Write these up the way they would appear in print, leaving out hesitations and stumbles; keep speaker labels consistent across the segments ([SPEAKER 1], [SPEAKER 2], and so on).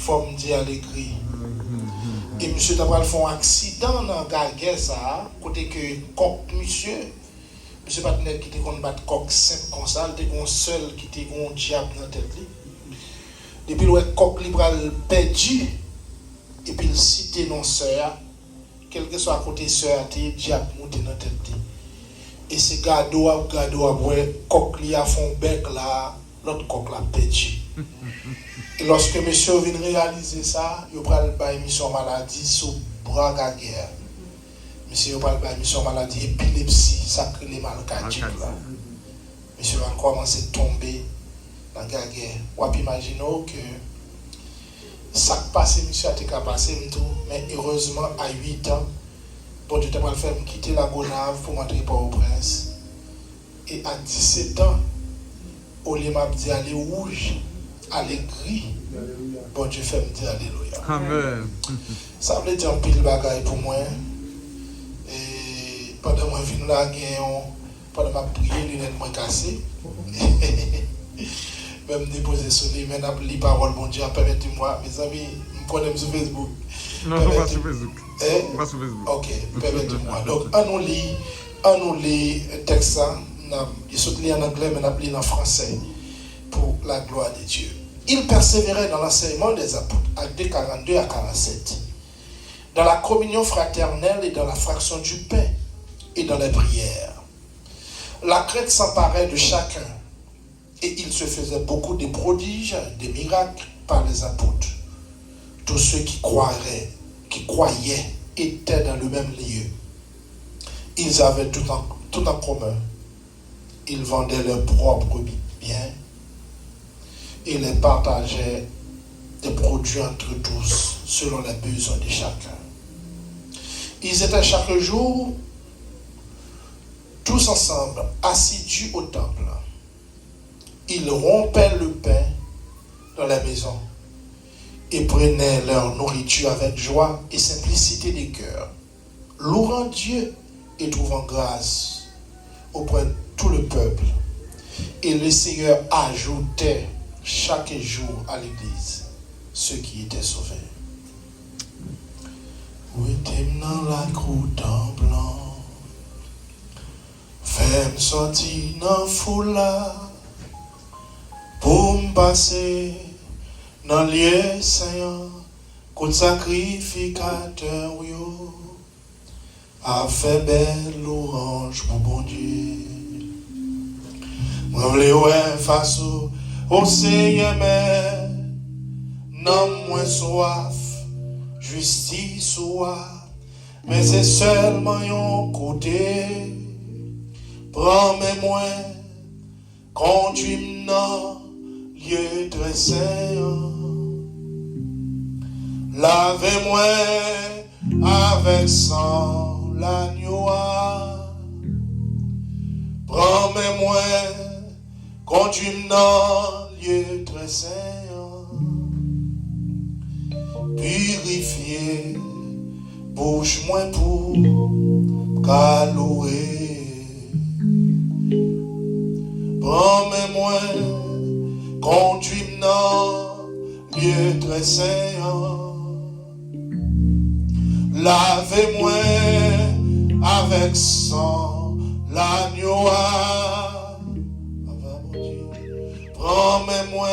[SPEAKER 1] faut me dire à l'écrit. Et monsieur t'a fait un accident dans la guerre ça, côté que coq monsieur Patnet qui était qu'on bat coq 5 comme ça, il était un seul qui était un diable dans la tête. Depuis le coq libéral perdu, et puis il cité non sœur, quel que soit à côté sœur, il diable monté dans la tête. Et c'est gado à coq li a fond bec là, l'autre coq l'a perdu. Et lorsque monsieur vient réaliser ça, il prend la émission maladie sous bras de guerre. Monsieur il prend la émission maladie épilepsie, ça crée les mal cardiaques là. Monsieur va commencer à tomber dans la guerre. Ou peut imaginer que ça passe, monsieur a été passé tout, mais heureusement à 8 ans, bon Dieu t'a pas fait me quitter la Gonave pour m'entrer Port-au-Prince. Et à 17 ans, au lieu m'a dit aller rouge, aller gris. Bon Dieu fait me dire alléluia.
[SPEAKER 2] Amen.
[SPEAKER 1] Ça veut dire un pile bagaille pour moi. Et pendant que je viens là, pendant que je prié, les lunettes m'ont cassé. Même déposer sur les mains, les paroles, bon Dieu, permettez-moi, mes amis, je prenez sur Facebook.
[SPEAKER 2] Non, on va sur Facebook. On va sur Facebook.
[SPEAKER 1] Ok, permettez-moi. Donc, on nous lit le texte, il se lit en anglais, mais on lit en français, pour la gloire de Dieu. Il persévérait dans l'enseignement des apôtres, actes 42 à 47, dans la communion fraternelle et dans la fraction du pain et dans les prières. La crainte s'emparait de chacun et il se faisait beaucoup de prodiges, des miracles par les apôtres. Tous ceux qui croyaient étaient dans le même lieu. Ils avaient tout en commun. Ils vendaient leurs propres biens et les partageaient des produits entre tous, selon les besoins de chacun. Ils étaient chaque jour, tous ensemble, assidus au temple. Ils rompaient le pain dans la maison et prenaient leur nourriture avec joie et simplicité de cœur, louant Dieu et trouvant grâce auprès de tout le peuple. Et le Seigneur ajoutait chaque jour à l'église ceux qui étaient sauvés. Oui, t'es dans la croûte en blanc, fais-moi sortir dans la foule pour me passer dans le lieu saint, côté sacrificateur, a fait belle louange pour bon Dieu. Moi, je veux face au Seigneur, mais non moins soif, justice soit, mais c'est seulement un côté. Prends-moi, conduis-moi dans lieu très saint. Lavez-moi avec sang l'agneau. Prends-moi, conduis-moi dans lieu très saint. Purifié, bouche-moi pour calouer. Prends-moi, conduis-moi dans lieu très saint. Lavez-moi avec sang l'agneau. Prends-moi,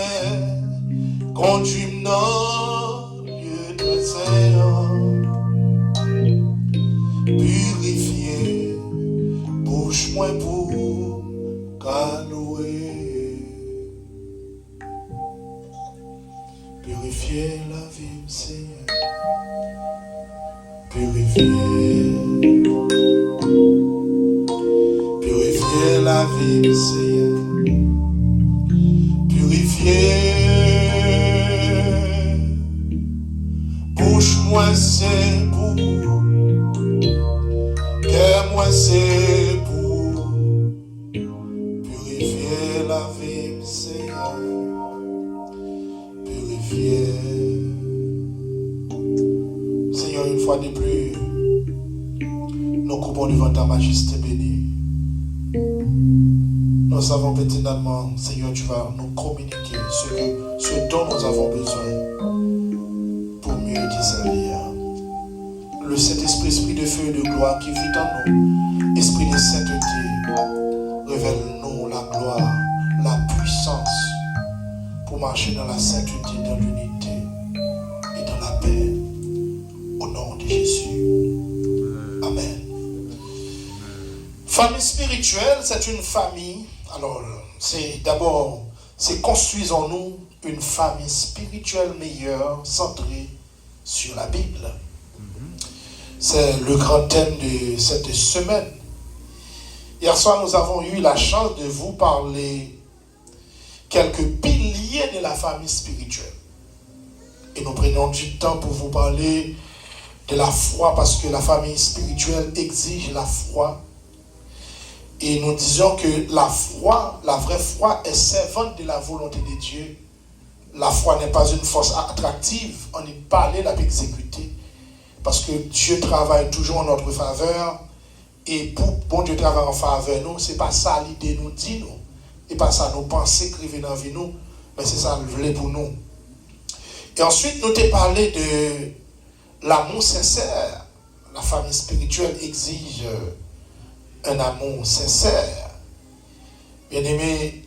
[SPEAKER 1] conduis-moi dans lieu très saint. Purifié, bouche-moi pour calouer. Purifier la vie, Seigneur. Purifier la vie, Seigneur. Purifier, bouche-moi c'est pour, cœur-moi c'est pour. Purifier la vie, Seigneur. Purifier. Seigneur, une fois de plus, nous coupons devant ta majesté bénie. Nous savons pertinemment, Seigneur, tu vas nous communiquer ce dont nous avons besoin. mieux te servir. Le Saint-Esprit, esprit de feu et de gloire qui vit en nous, esprit de sainteté, révèle-nous la gloire, la puissance pour marcher dans la sainteté, dans l'unité et dans la paix. Au nom de Jésus. Amen. Famille spirituelle, c'est une famille. Alors, c'est construisons-nous une famille spirituelle meilleure, centrée sur la Bible. C'est le grand thème de cette semaine. Hier soir, nous avons eu la chance de vous parler quelques piliers de la famille spirituelle. Et nous prenons du temps pour vous parler de la foi, parce que la famille spirituelle exige la foi. Et nous disions que la foi, la vraie foi, est servante de la volonté de Dieu. La foi n'est pas une force attractive, on y parle, la peut exécuter. Parce que Dieu travaille toujours en notre faveur. Et pour bon Dieu travaille en faveur nous, c'est pas ça l'idée nous dit nous. Et pas ça nos pensées écrivent dans la vie nous, mais c'est ça le voulait pour nous. Et ensuite, nous t'ai parlé de l'amour sincère. La famille spirituelle exige un amour sincère. Bien aimé,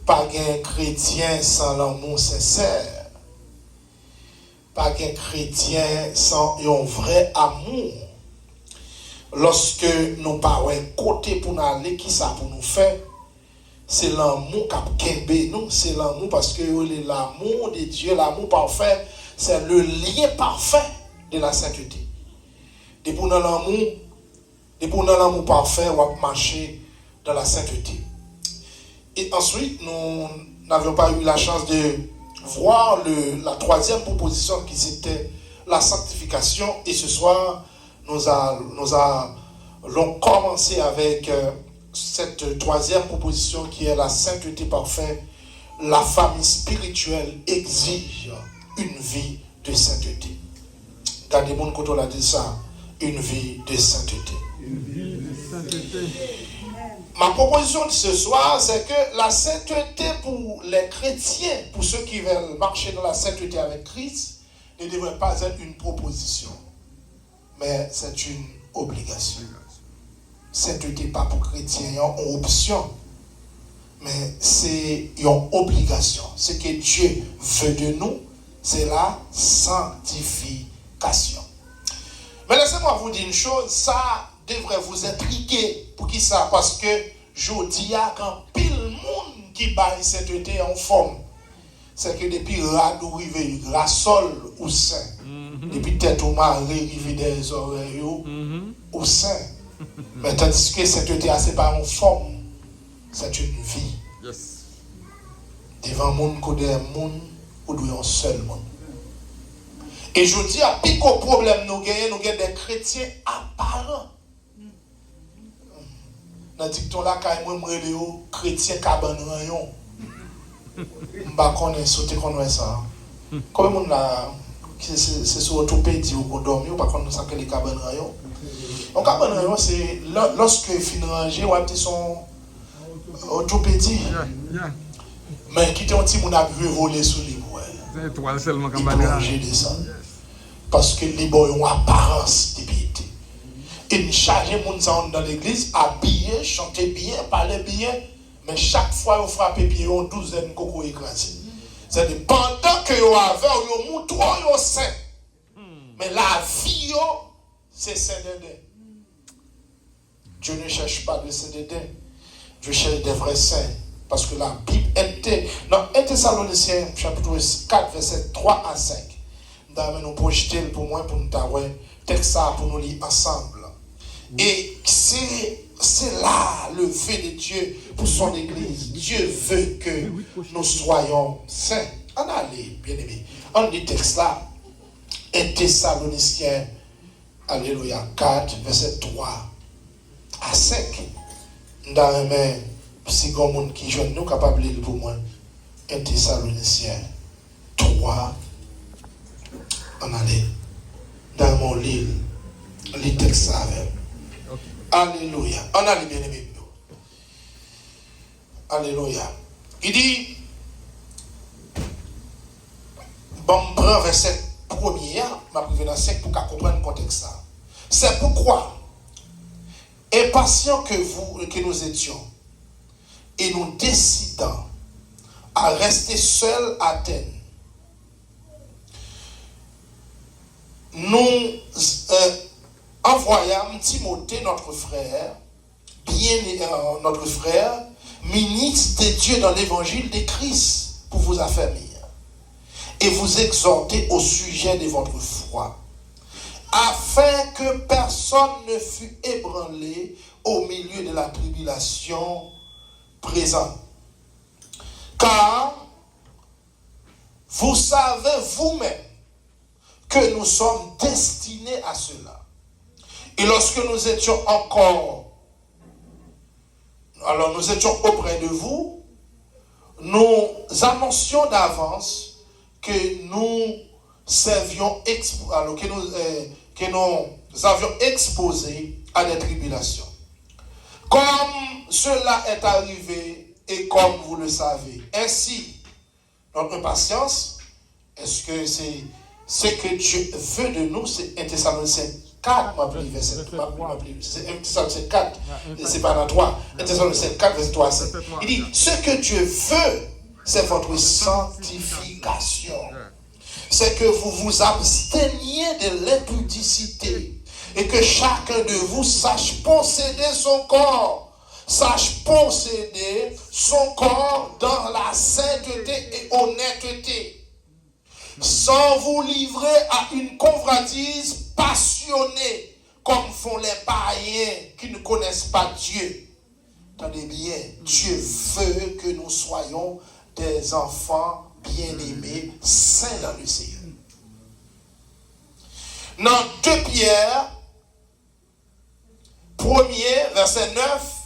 [SPEAKER 1] pas qu'un chrétien sans l'amour sincère. Pas qu'un chrétien sans un vrai amour. Lorsque nous parlons côté pour nous aller, qui ça pour nous faire, c'est l'amour qui nous, c'est l'amour parce que l'amour de Dieu, l'amour parfait, c'est le lien parfait de la sainteté. Et pour nous l'amour parfait, on va marcher dans la sainteté. Et ensuite, nous n'avions pas eu la chance de voir la troisième proposition qui c'était la sanctification. Et ce soir, nous allons commencer avec cette troisième proposition qui est la sainteté parfaite. La famille spirituelle exige une vie de sainteté. Gardez mon côté, on a dit ça, une vie de sainteté.
[SPEAKER 2] Une vie de sainteté.
[SPEAKER 1] Ma proposition de ce soir, c'est que la sainteté pour les chrétiens, pour ceux qui veulent marcher dans la sainteté avec Christ, ne devrait pas être une proposition, mais c'est une obligation. Sainteté pas pour chrétiens, il y a une option, mais c'est une obligation. Ce que Dieu veut de nous, c'est la sanctification. Mais laissez-moi vous dire une chose, ça devrait vous intriguer. Pour qui ça? Parce que je dis quand pile monde qui baille sainteté en forme, c'est que depuis radou rivé, rasol ou saint, depuis tête au mari rivé des oreilles ou saint. Mais tandis que sainteté c'est pas en forme, c'est une vie.
[SPEAKER 2] Yes.
[SPEAKER 1] Devant le monde, qu'on est un monde, ou un seul monde. Et je dis à pico problème, nous gagnons des chrétiens apparents. Dans le dicton là, quand moi je chrétien cabane rayon. M'ba connais sauter connait ça. Comme on a c'est sur orthopédie ou qu'on dormi ou pas connait ça que les cabane rayon. Donc cabane rayon c'est lorsque fin ranger ou petit son orthopédie. Mais qui était un petit mon a voler sous les bois.
[SPEAKER 2] C'est étoile seulement cabane rayon.
[SPEAKER 1] Parce que les boys ont apparence de piété. Et nous chargeons les gens dans l'église, habillés, chanter bien, parler bien, mais chaque fois vous frappez pied, on 12 de coco écrasé. C'est-à-dire, pendant que vous avez, vous montrez vous saint. Mais la vie, c'est saint dedans. Dieu ne cherche pas de saint dedans. Dieu cherche des vrais saints. Parce que la Bible était, dans 1 Thessaloniciens, chapitre 4, verset 3 à 5. Nous projeter pour moi, pour nous avoir texte ça pour nous lire ensemble. Et c'est là le vœu de Dieu pour son église. Dieu veut que nous soyons saints. On allait, bien aimé. On dit texte là, 1 Thessaloniciens, alléluia, 4, verset 3 à 5. Dans les si comme monde qui jeune nous capable de lire pour moi. 1 Thessaloniciens 3. On allait dans mon livre, les textes avec. Alléluia. On allait bien aimé. Alléluia. Il dit, bon, prend verset 1 premier, ma privé dans 5 pour comprendre le contexte. C'est pourquoi, impatients que nous étions, et nous décidons à rester seuls à Athènes, nous envoyâmes Timothée, notre frère, notre frère, ministre de Dieu dans l'évangile de Christ, pour vous affermir et vous exhorter au sujet de votre foi, afin que personne ne fût ébranlé au milieu de la tribulation présente. Car vous savez vous-même que nous sommes destinés à cela. Et lorsque nous étions auprès de vous, nous annoncions d'avance que nous avions exposé à des tribulations. Comme cela est arrivé et comme vous le savez. Ainsi, notre patience, est-ce que c'est ce que Dieu veut de nous? C'est 1 Thessaloniciens 4, verset 3. C'est 1 Thessaloniciens 4, c'est pas dans 3. 1 Thessaloniciens 4, verset 3. Il dit, ce que Dieu veut, c'est votre sanctification. C'est que vous vous absteniez de l'impudicité et que chacun de vous sache posséder son corps dans la sainteté et honnêteté, sans vous livrer à une convoitise passionnée comme font les païens qui ne connaissent pas Dieu. Attendez bien, Dieu veut que nous soyons des enfants bien-aimés, saints dans le Seigneur. Dans 2 Pierre, 1er, verset 9,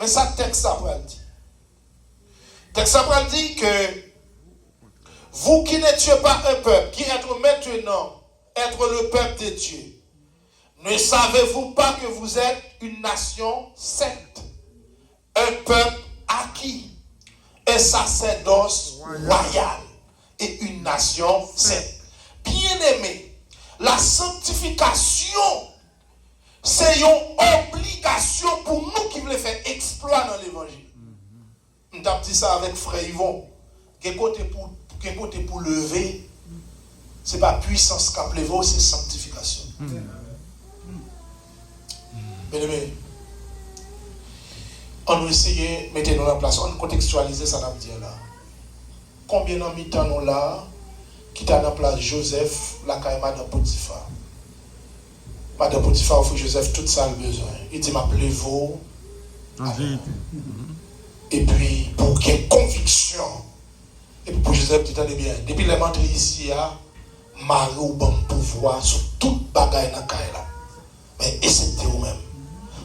[SPEAKER 1] mais ça, texte après dit. Texte après dit que vous qui n'étiez pas un peuple, qui êtes maintenant être le peuple de Dieu, ne savez-vous pas que vous êtes une nation sainte, un peuple acquis, un sacerdoce royal et une nation sainte. Bien-aimés, la sanctification, c'est une obligation pour nous qui voulons faire exploit dans l'évangile. On a dit ça avec frère Yvon. Quel côté pour lever, ce n'est pas puissance qu'a levé, c'est sanctification. Bien-aimés, on essaye de mettre nous en place, on contextualise ça dans le dire là. Combien de mi-temps nous là, qui t'a en place Joseph, la caille Madame Potiphar. Madame Potiphar offre Joseph tout ça le besoin. Il dit m'a vous. Et puis pour quelle conviction. Et puis pour Joseph, tu t'entends bien. Depuis les rentré ici, Marie ou bon pouvoir sur toute bagaille dans la caille là. Mais acceptez vous-même.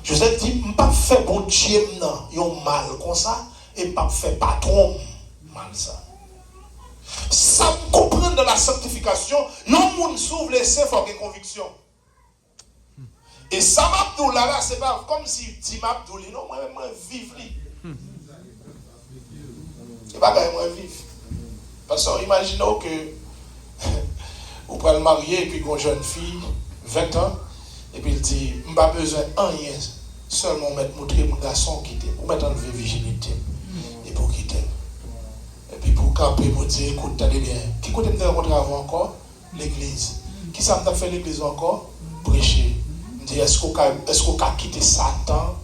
[SPEAKER 1] Joseph dit, je ne pas faire bon Dieu non, mal comme ça, et je ne pas faire patron mal ça. Sans comprendre de la sanctification, non monde s'ouvre les seins pour une conviction. Et ça m'abdoul là, c'est pas comme si dit m'abdoul, non, moi vive lui. C'est pas quand moi vivre. Parce que imaginons que vous prenez le marié et puis une jeune fille, 20 ans, et puis il dit, je n'ai pas besoin de rien, seulement montrer mon garçon quitter, pour mettre en virginité, et pour quitter. Et puis pour camper, pour dire, écoute, t'as bien, qui côté me rencontrer avant encore? L'église. Qui ça me fait l'église encore? Prêcher. Je dis, est-ce qu'on a quitté Satan,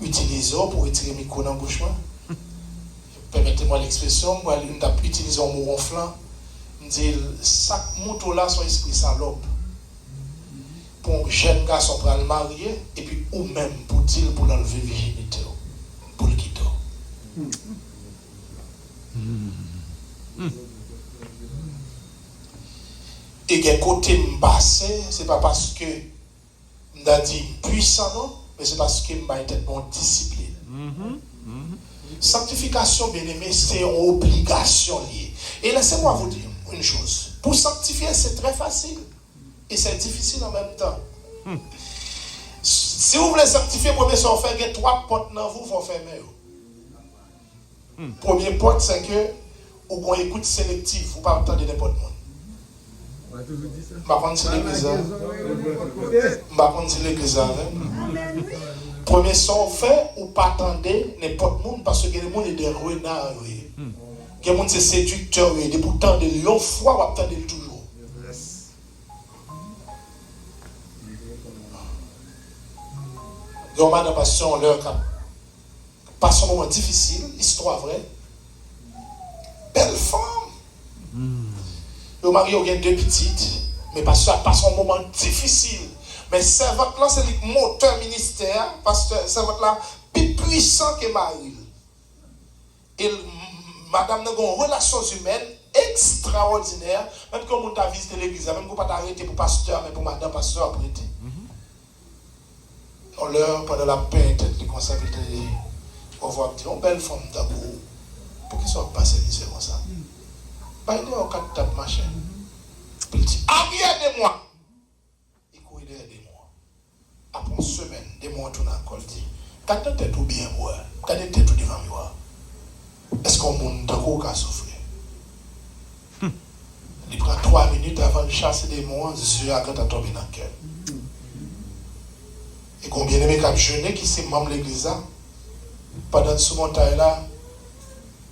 [SPEAKER 1] utiliser pour retirer mes micro dans le bouche? Permettez-moi l'expression, moi, je vais utiliser un mot ronflant. Je dis, chaque moto là, son esprit salope. Pour un jeune garçon pour le marier, et puis ou même pour dire pour l'enlever virginité, pour le quitter. Et quel côté m'passé, c'est pas parce que m'a dit puissant non, mais c'est parce que m'a été bon discipline. Sanctification, bien aimé, c'est une obligation liée. Et laissez-moi vous dire une chose. Pour sanctifier, c'est très facile. Et c'est difficile en même temps. Si vous voulez sanctifier, premier chose, il y a 3 portes dans vous, il faut fermer. Première porte, c'est que vous avez une écoute sélective, vous ne pouvez pas entendre n'importe quoi. Par contre, c'est l'église. Par contre, c'est l'église. Premier son fait ou pas attendre n'importe monde parce que le monde est des renards. Le monde c'est séducteur. Et pourtant, de longues fois, on attend toujours. Il y a madame passion leur passe un moment difficile, histoire vraie. Belle femme. Le mari a deux petites, mais parce que passe un moment difficile. Mais servante là, c'est le moteur ministère, parce que servante là, plus puissant que Marie. Et madame n'a une relation humaine extraordinaire. Même quand on t'a visité l'église, même qu'on pas t'arrêter pour pasteur, mais pour madame pasteur prêter. On leur, pendant la paix, les conseils, on voit une belle femme d'abord. Pour qu'ils soient passés lycée comme ça. Pas une heure, 4 tapes machin. Puis il dit, aidez-moi. Il court aidez-moi. Après une semaine, des mois, tout dans le col, dit, quand tu es tout bien, moi, quand tu es tout devant moi, est-ce qu'on monte d'accord qu'à souffrir? Il prend 3 minutes avant de chasser des mots, Dieu a quand tu tombé dans le cœur. Et combien de mecs jeûné qui sont membres de l'église, pendant ce montagne-là,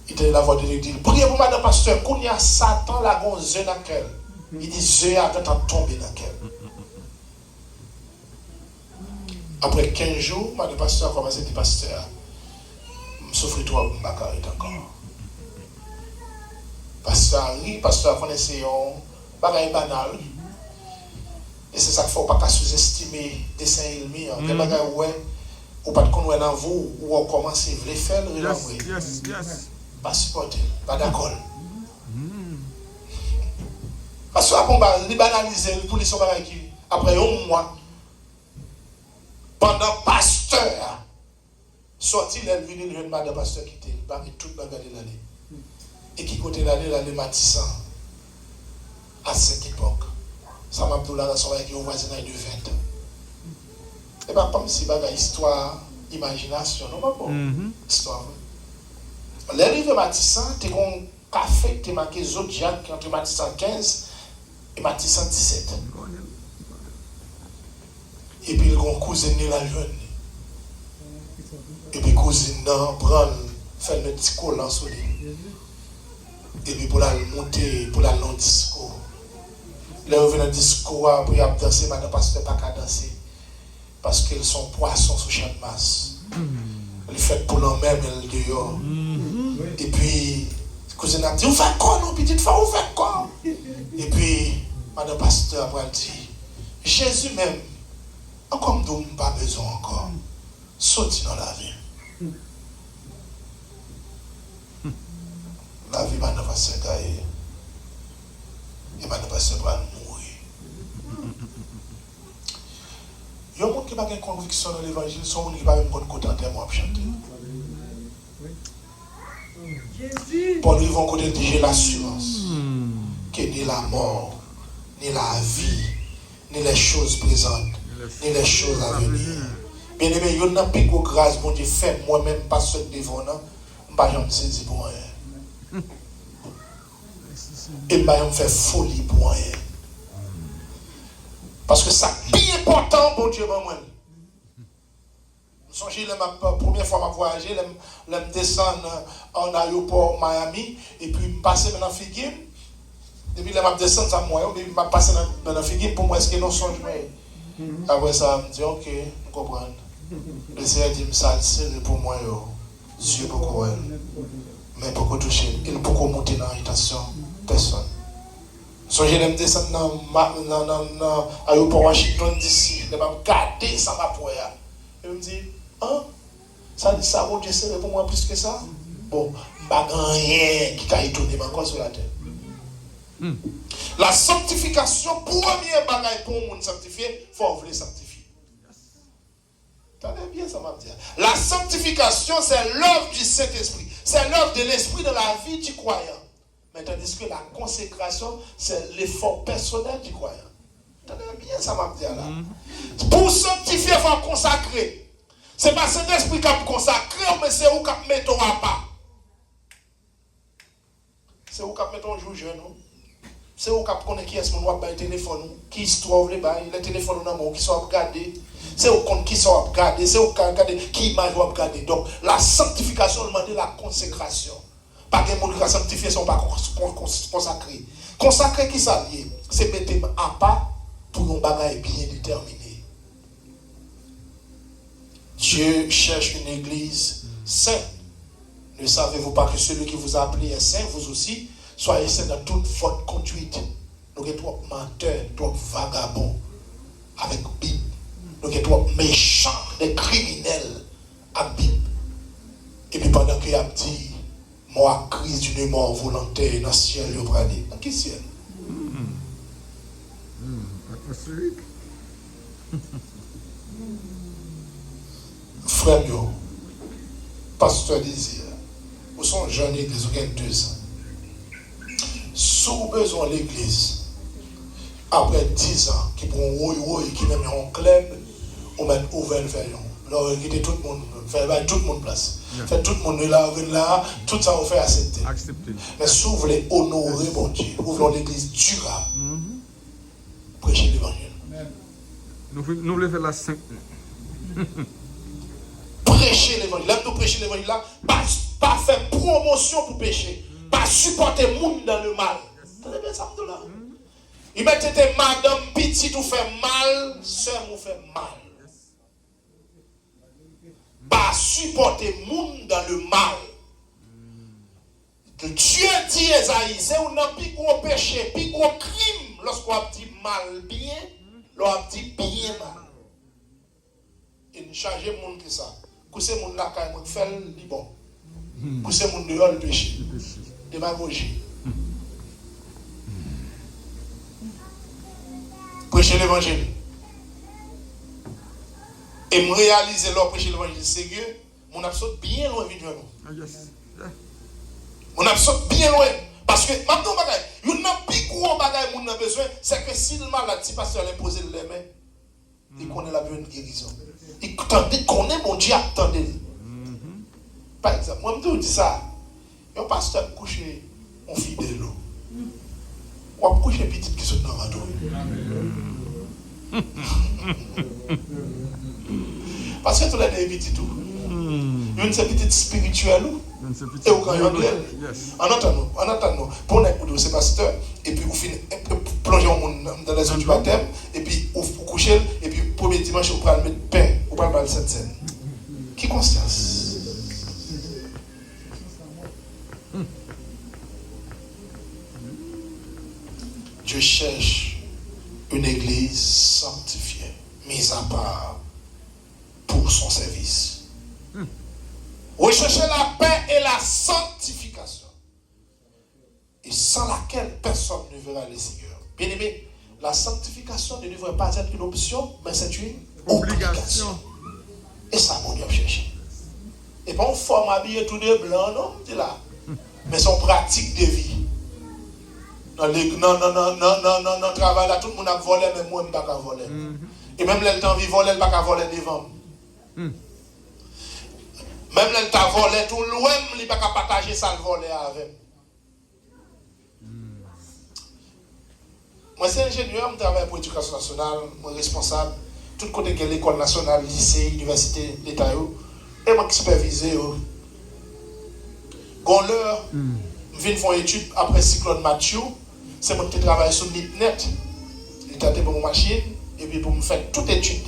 [SPEAKER 1] il était la voix de l'église. Priez pour madame pasteur, quand il y a Satan, la gonze dans le cœur. Il dit, Dieu a quand tu tombé dans le cœur. Après 15 jours, madame pasteur a commencé à dire, pasteur, je souffre trop pour ma carrière encore. Pasteur connaissait un bagage banal. Et c'est ça qu'il ne faut pas sous-estimer des saints ennemis. Quel bagage ou pas de connaître dans vous, ou on commence à le faire, pas supporter, pas d'accord. Parce que après, on va banaliser pour les sauver qui, après un mois, pendant pasteur, sorti, il est venu le madame pasteur qui était, il parle tout le bagage de l'année. Et qui côté l'année matissant à cette époque. Ça m'a dit là, dans son qui est au voisinage de 20 ans. Et bien, comme si c'est histoire, imagination, non, pas bon. Histoire. L'arrivée matissant, tu as un café qui est marqué Zodiac entre matissant 15 et matissant 17. Et puis, il y a une cousine de la jeune. Et puis, cousine prend, fait le petit collant sur lui. Et puis, pour la monter, pour la long discours. Là, on vient dans le discours, pour y danser, madame pasteur pas qu'à danser. Parce qu'ils sont poissons sous champ de masse. Le fait pour l'homme-même, elle dehors. Et puis, cousine a dit, vous faites quoi, non, petite femme, vous faites quoi? Et puis, madame pasteur après dit, Jésus même, encore nous pas besoin encore. Sorti dans la vie. La vie, madame pasteur, et madame pasteur va mourir. Il y a un monde qui n'a pas de conviction dans l'évangile, son monde qui n'a pas de bonne contenter moi pour chanter. Pour nous, ils vont côté dire l'assurance que ni la mort, ni la vie, ni les choses présentes, ni les choses à venir. Bien aimé, il y a une plus grande grâce, bon Dieu, fait moi-même, pas ce devant nous, je ne vais pas me saisir pour rien. Et je ne vais pas me faire folie pour rien. Parce que ça bien important, bon Dieu, moi. Songez la première fois que je voyagé, je descends en aéroport Miami, et puis je passe dans Figuim. Depuis que je descends à moi, je passe dans Figuim, pour moi, est-ce que non songe moi? Après ça, je me dis, ok, je comprends. Le Seigneur dit, ça, c'est pour moi, Dieu beaucoup, mais beaucoup toucher, il beaucoup monter dans l'intention, personne. Songez je descends dans l'aéroport Washington DC, je vais garder ça ma poire. Et je me dis, hein? Ça dit ça, bon Dieu, c'est pour moi plus que ça? Bon, je n'ai rien qui a étonné encore sur la terre. La sanctification, premier bagage pour le monde sanctifié, il faut vouloir sanctifier. Attendez bien ça, m'a dit. La sanctification, c'est l'œuvre du Saint-Esprit. C'est l'œuvre de l'Esprit dans la vie du croyant. Mais tandis que la consécration, c'est l'effort personnel du croyant. Attendez bien ça, m'a dit là. Pour sanctifier, il faut consacrer. Ce n'est pas Saint-Esprit qui a consacré, mais c'est où qui a mis à part. C'est où qui a mis ton jour jeune. c'est au cap connaît qui est-ce qu'on va bailler téléphone, qui se trouve les bails, les téléphones dans qui sont regardés. C'est au compte qui sont regardés, c'est au regarder qui image va regarder. Donc la sanctification demande la consécration. Pas que monde qui sanctifié sont pas consacrés. Consacré qui ça lié, c'est mettre à pas pour un bagage bien déterminé. Dieu cherche une église sainte. Ne savez-vous pas que celui qui vous a appelé est saint, vous aussi, soyez saints dans toute votre conduite. Nous sommes trop menteurs, trop vagabonds avec la Bible. Nous sommes trop méchants, des criminels avec la Bible. Et puis pendant qu'il a dit, moi, crise d'une mort volontaire dans le ciel, je vais aller. Dans quel ciel?
[SPEAKER 2] Atmosphérique.
[SPEAKER 1] Frère, pasteur Désir, vous sont jeunes église, vous avez 2 ans. Si vous avez besoin de l'église, après 10 ans, qui prend qui même en club, on met ouvert le faire. Alors, quitter tout le monde, faire tout le monde place. Fait tout le monde là, tout ça vous fait accepter. Mais si vous voulez honorer mon Dieu, vous voulez l'église durable, prêchez l'évangile.
[SPEAKER 2] Nous voulons faire la 5.
[SPEAKER 1] Prêcher l'évangile. Là, nous prêcher l'évangile là, pas faire promotion pour pécher, pas supporter le monde dans le mal. Vous bien ça là? Il m'a dit madame petite ou fait mal, sœur ou fait mal. Pas supporter le monde dans le mal. Dieu dit Esaïe, c'est un plus gros péché, plus gros crime lorsqu'on dit mal bien, l'on dit bien mal. Et nous changeons le monde que ça. Que c'est mon là quand même fait le bon. Que c'est mon dehors le péché. Démagogie. Prêcher l'évangile. Et me réaliser leur prêcher l'évangile sérieux, mon absurde bien loin évidemment. Mon absurde bien loin. Parce que maintenant, il y a un plus gros bagage que nous avons besoin, c'est que si le malade, si le pasteur a posé les mains, il connaît la bonne guérison. Il connaît mon Dieu, attendez. Par exemple, moi, je dis ça. Il y a un pasteur couché en fidèle. Ou un couché petit qui sont dans la rado. Parce que tout le monde est petit tout. Il y a une petite spirituelle. Et au grand anglais. En attendant, pour nous, c'est pasteur, et puis vous plongez dans les eaux du baptême, et puis vous couchez, et puis premier dimanche, vous prenez le pain, vous prenez le cette scène. Qui conscience? Dieu cherche une église sanctifiée, mise à part pour son service. Rechercher la paix et la sanctification, et sans laquelle personne ne verra le Seigneur. Bien aimé, la sanctification ne devrait pas être une option, mais c'est une obligation. Et ça, mon Dieu, chercher. Et pas une forme habillée tout de blanc, non, c'est là. Mais son pratique de vie. Non, travail là, tout le monde a volé, mais moi, je ne peux pas voler. Et même le temps, il vole, il ne peut pas voler devant. Même le temps, volé, tout loin, il ne peut pas partager ça, le voler avec. Moi, c'est ingénieur, je travaille pour l'éducation nationale, je suis responsable. Tout côté que l'école nationale, lycée, université, l'État, et moi qui supervise. Quand l'heure, je viens faire une étude après cyclone Mathieu, c'est moi qui travaille sur l'IPNET. Il a été pour mon machine, et puis pour me faire toute étude.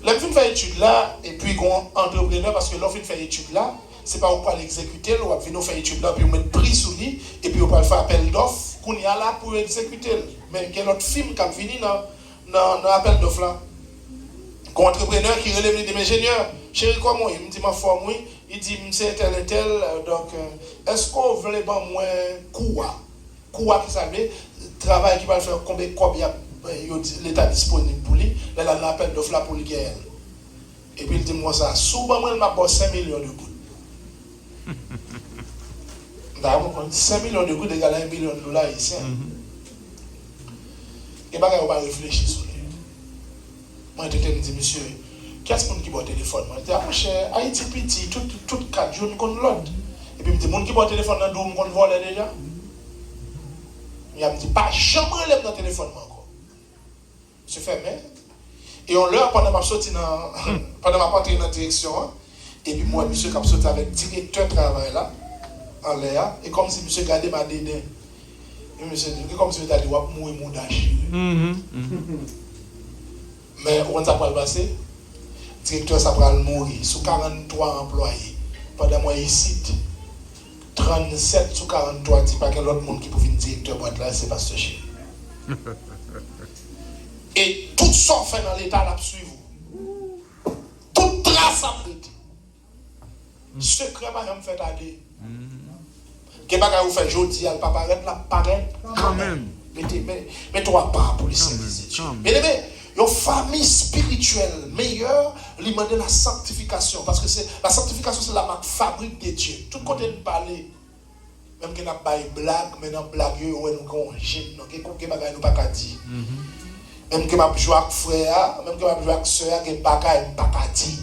[SPEAKER 1] Là, je viens faire étude là, et puis un entrepreneur, parce que l'on vient faire étude là, c'est pas on peut l'exécuter, on va venir faire étude là, puis on met prix sur lui, et puis on peut faire appel d'offres, qu'on y a là pour exécuter. Mais il y a notre film qui a fini dans l'appel d'offres là. Un entrepreneur qui relève les ingénieurs, chérie, comment il me dit ma forme, oui, il dit, c'est tel et tel, donc, est-ce qu'on veut pas moins Koua qui savait, travail qui va faire combien l'État disponible pour lui, là, il a un appel d'offres là pour lui gagner. Et puis il dit, moi ça, souvent, moi, il m'a bossé 5 millions de gouttes. D'accord, 5 millions de gouttes égale à $1 million ici. Et bien, on va réfléchir sur lui. Moi, je me dis, monsieur, qu'est-ce qui boit téléphone? Moi, je dis, ah, mon cher, Haïti petit, tout 4 jours, nous connaissons l'autre. Et puis, je me dis, mon qui boit téléphone dans le dos, nous connaissons voler déjà. Il me dit, pas jamais relève dans le téléphone encore. Je fais, mais. Et on leur, pendant ma sortie pendant ma partie dans la direction, et puis moi, monsieur, qui sorti avec le directeur de travail là, en l'air, et comme si monsieur gardait ma dédain. Et monsieur dit, comme si monsieur dit, ouais, mourir mon dash. Mais où ça va le passer? Le directeur, ça va mourir sous 43 employés. Pendant moi, ici, 37 sous 43, il n'y a pas quel autre monde qui peut venir directeur boîte là, c'est pas ce chien. Et tout ça fait dans l'état là, suivre. Toute trace à prêter. Secret, je me fait aller. Qu'est-ce que vous faites aujourd'hui, elle ne pas paraître là, paraître.
[SPEAKER 2] Amen.
[SPEAKER 1] Mets-toi pas pour les services de Dieu. Bien aimé, une famille spirituelle meilleure, lui demander la sanctification. Parce que la sanctification, c'est la marque fabrique de Dieu. Tout côté de parler, même qu'on a pas de blague, mais dans blague, nous avons un gêne, nous pas qu'à dire. Même que je joue avec frère, même que je joue avec soeur, que pas qu'à dire.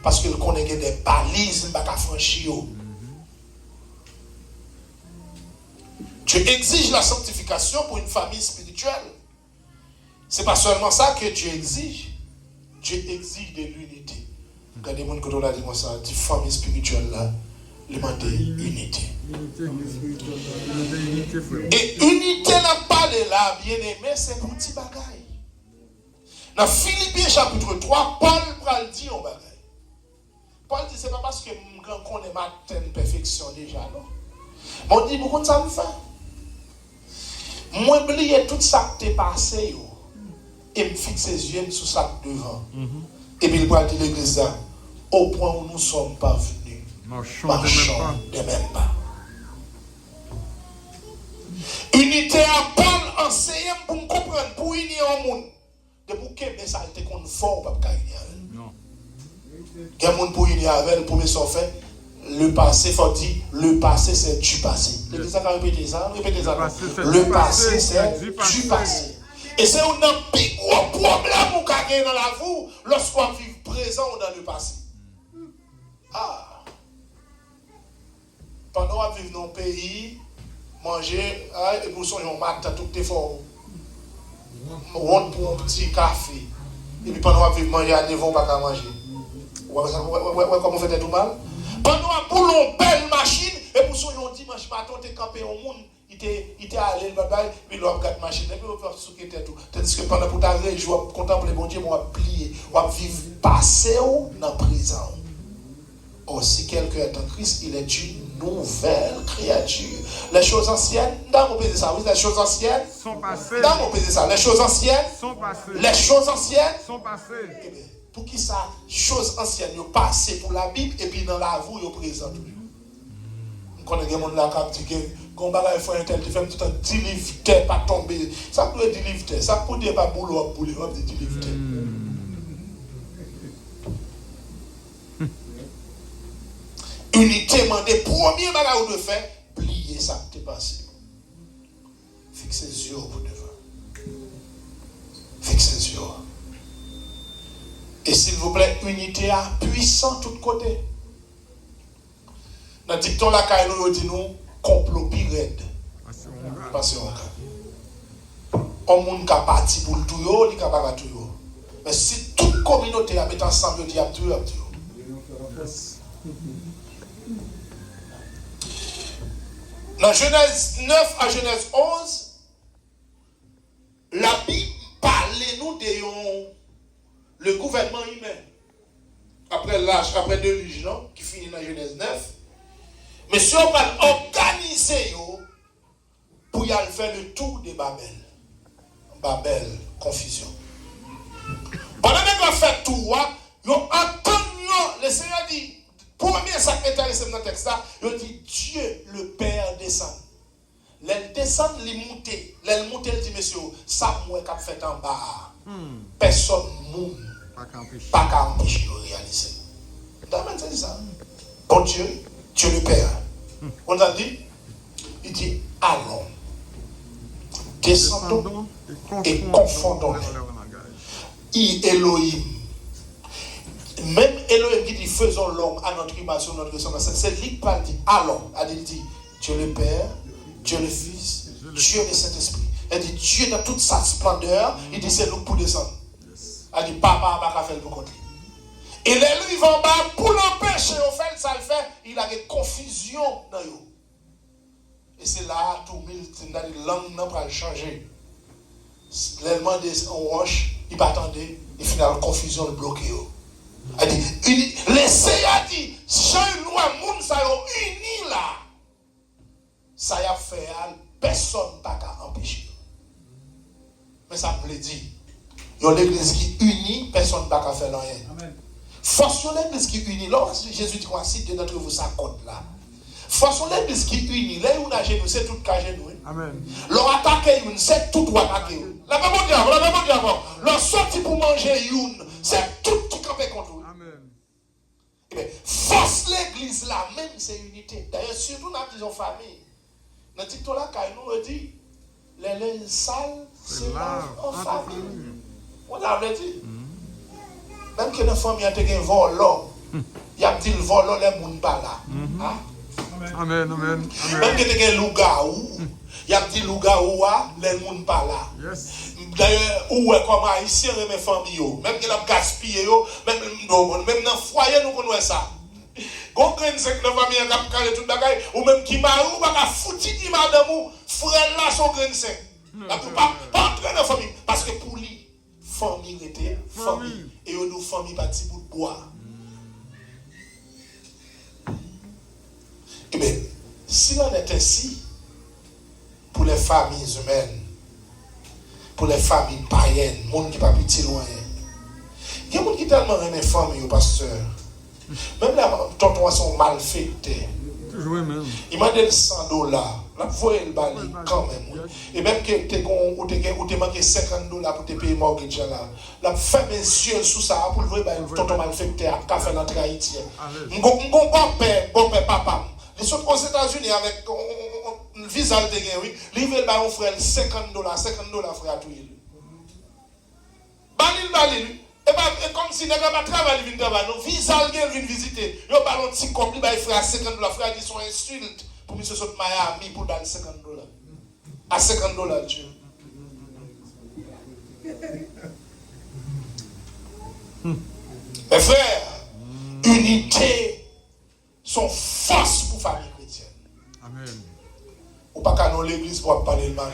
[SPEAKER 1] Parce qu'il connaît des balises, pas qu'à franchir. Dieu exige la sanctification pour une famille spirituelle. Ce n'est pas seulement ça que Dieu exige. Dieu exige de l'unité. Quand des gens qui ont dit ça, une famille spirituelle là, ils demandent unité. Et unité n'a pas de là, bien aimé, c'est pour petit bagaille. Dans Philippiens chapitre 3, Paul va dire un bagaille. Paul dit, c'est pas parce que je connais ma perfection déjà, non. Mais on dit, beaucoup de ça me fait. Moi, oublier tout ça qui t'est passé, et me fixer les yeux sur ça devant. Et puis, il va dire l'église là, au point où nous ne sommes pas venus. Marchons de même pas. Unité à Paul enseigne pour me comprendre, pour unir au monde. De pour que ça a été conforme, pas pour unir avec. Non. Quel monde pour unir avec, pour me fait. Le passé, faut dire, le passé c'est du passé. L'église a répété ça, Le passé c'est du passé. Et c'est un plus gros problème qu'on a dans la vie lorsqu'on vit présent dans le passé. Ah! Pendant qu'on vit dans un pays, manger, et pour son yon mat, tout est fort. On pour un petit café. Et puis pendant qu'on vit manger, à devant, pas qu'à manger. Ouais, comment on fait tout mal? Pendant un boulon, belle machine, et pour son yon dimanche matin, on était campé au monde. Il était allé, puis il a regardé la machine, et puis il a fait tout. Tandis que pendant pour ta région, je vais contempler mon Dieu, je vais plier, je vais vivre passé dans la prison. Or, si quelqu'un est en Christ, il est une nouvelle créature. Les choses anciennes, dans mon pays, ça, oui, les choses anciennes
[SPEAKER 2] sont passées.
[SPEAKER 1] Dans mon pays, ça, les choses anciennes
[SPEAKER 2] sont passées.
[SPEAKER 1] Les choses anciennes
[SPEAKER 2] sont passées.
[SPEAKER 1] Eh bien, pour qui ça, choses anciennes, ils passent pour la Bible, et puis dans la vie, ils présent toujours. Quand on a des gens qui disent que quand on a fait un tel, tu fais tout un 10 livres, pas tomber. Ça peut être 10 livres, ça peut être pas boulot, on dit 10 livres. Unité, des premiers bagages de faire, plier ça qui t'est passé. Fixez les yeux pour devant. Fixez les yeux. Et s'il vous plaît, unité à puissant de tous côtés. Dans le dicton, la caille nous dit nous, complot pirate. Passion. On monde qui a parti pour le tout, il est capable de tout. Mais si toute communauté a mis ensemble, il y a tout. Dans Genèse 9 à Genèse 11, la Bible parle nous de le gouvernement humain. Après l'âge, après deux légions, qui finit dans Genèse 9. Mais si on va organiser pour y aller faire le tour de Babel. Babel, confusion. Pendant que on fait tout, on entend, le Seigneur dit, premier ça qui est intéressant dans le texte là, il dit Dieu le Père descend. L'elle descend, il monte. L'elle monte, il dit monsieur, ça moi qui a fait en bas. Personne ne pas qu'à empêcher de réaliser. D'ailleurs, c'est ça. Bon Dieu, Dieu le Père. On a dit, il dit allons, descendons et confondons. Elohim. Même Elohim qui dit faisons l'homme à notre image, notre ressemblance. C'est lui qui parle, dit allons. Il dit Dieu le Père, Dieu le Fils, Dieu le Saint-Esprit. Elle dit Dieu dans toute sa splendeur, il dit c'est nous pour descendre. Elle dit papa va faire pour côté. Et les lui vont en bas pour l'empêcher au fait ça le fait, il a une confusion dans eux. Et c'est là tout le langue n'a pas changer. L'élément des roches, il pas attendre, et finalement confusion le bloqué. Elle dit laissez a dit Jean nous monde ça uni là. Ça y a fait personne pas qu'à empêcher. Mais ça me le dit. Il y a l'église qui unit, personne ne peut pas faire rien. Amen. Force l'église qui unit. Là, Jésus dit quoi, si de d'entre vous ça compte là. Force l'église qui unit. Là où on a genou, c'est tout cas genou. Amen. Leur attaquer une, c'est tout droit attaquer. La même diable. Leur sorti pour manger une, c'est tout qui campait contre vous. Amen. Eh bien, force l'église là, même c'est unité. D'ailleurs, surtout dans la famille. Dans le titre là, quand nous dit, les sales, c'est là en famille. On a dit. Même que dans la famille, il y a un vol là. Il y a dit le vol là, les gens ne pas là. Amen. Même que il y a un loup-garou, il y a dit loup-garou, les gens ne pas là. D'ailleurs, où est comme haïtien, mes familles, même que a gaspillé, même dans le foyer, nous connaissons ça. Quand on a une famille, on a carré tout le bagage, ou même qui m'a ou pas foutu qui madame ou frère là son grain de sec. Là pour pas entrer dans la famille parce que pour lui famille était famille et nous famille parti bout de bois. Eh bien, si l'on est ainsi pour les familles humaines, pour les familles païennes, monde qui pas petit loin. Il y a des gens qui tellement aiment les familles, pasteur. Même là, tonton sont mal faits. Il m'a donné $100. Là, vous voyez le bali quand même. Et même que tu manqué $50 pour te payer mortgage là. Là, ferme les yeux sous ça pour le voir tonton mal fait à faire l'entrée haïtienne. Mon père, papa. Les sont aux États-Unis avec un visa de gain, oui. Il veut un frère $50, frère tout. Balil. Et comme si les gens ne travaillent pas, nous visa viennent visiter. Ils ont un petit cop, ils ont frère $50, frère ils sont insultes pour M. Sot Miami pour donner $50. À $50, Dieu. Mes frères, unité sont force pour la famille chrétienne. Amen. Ou pas qu'à nous l'église pour parler le mal.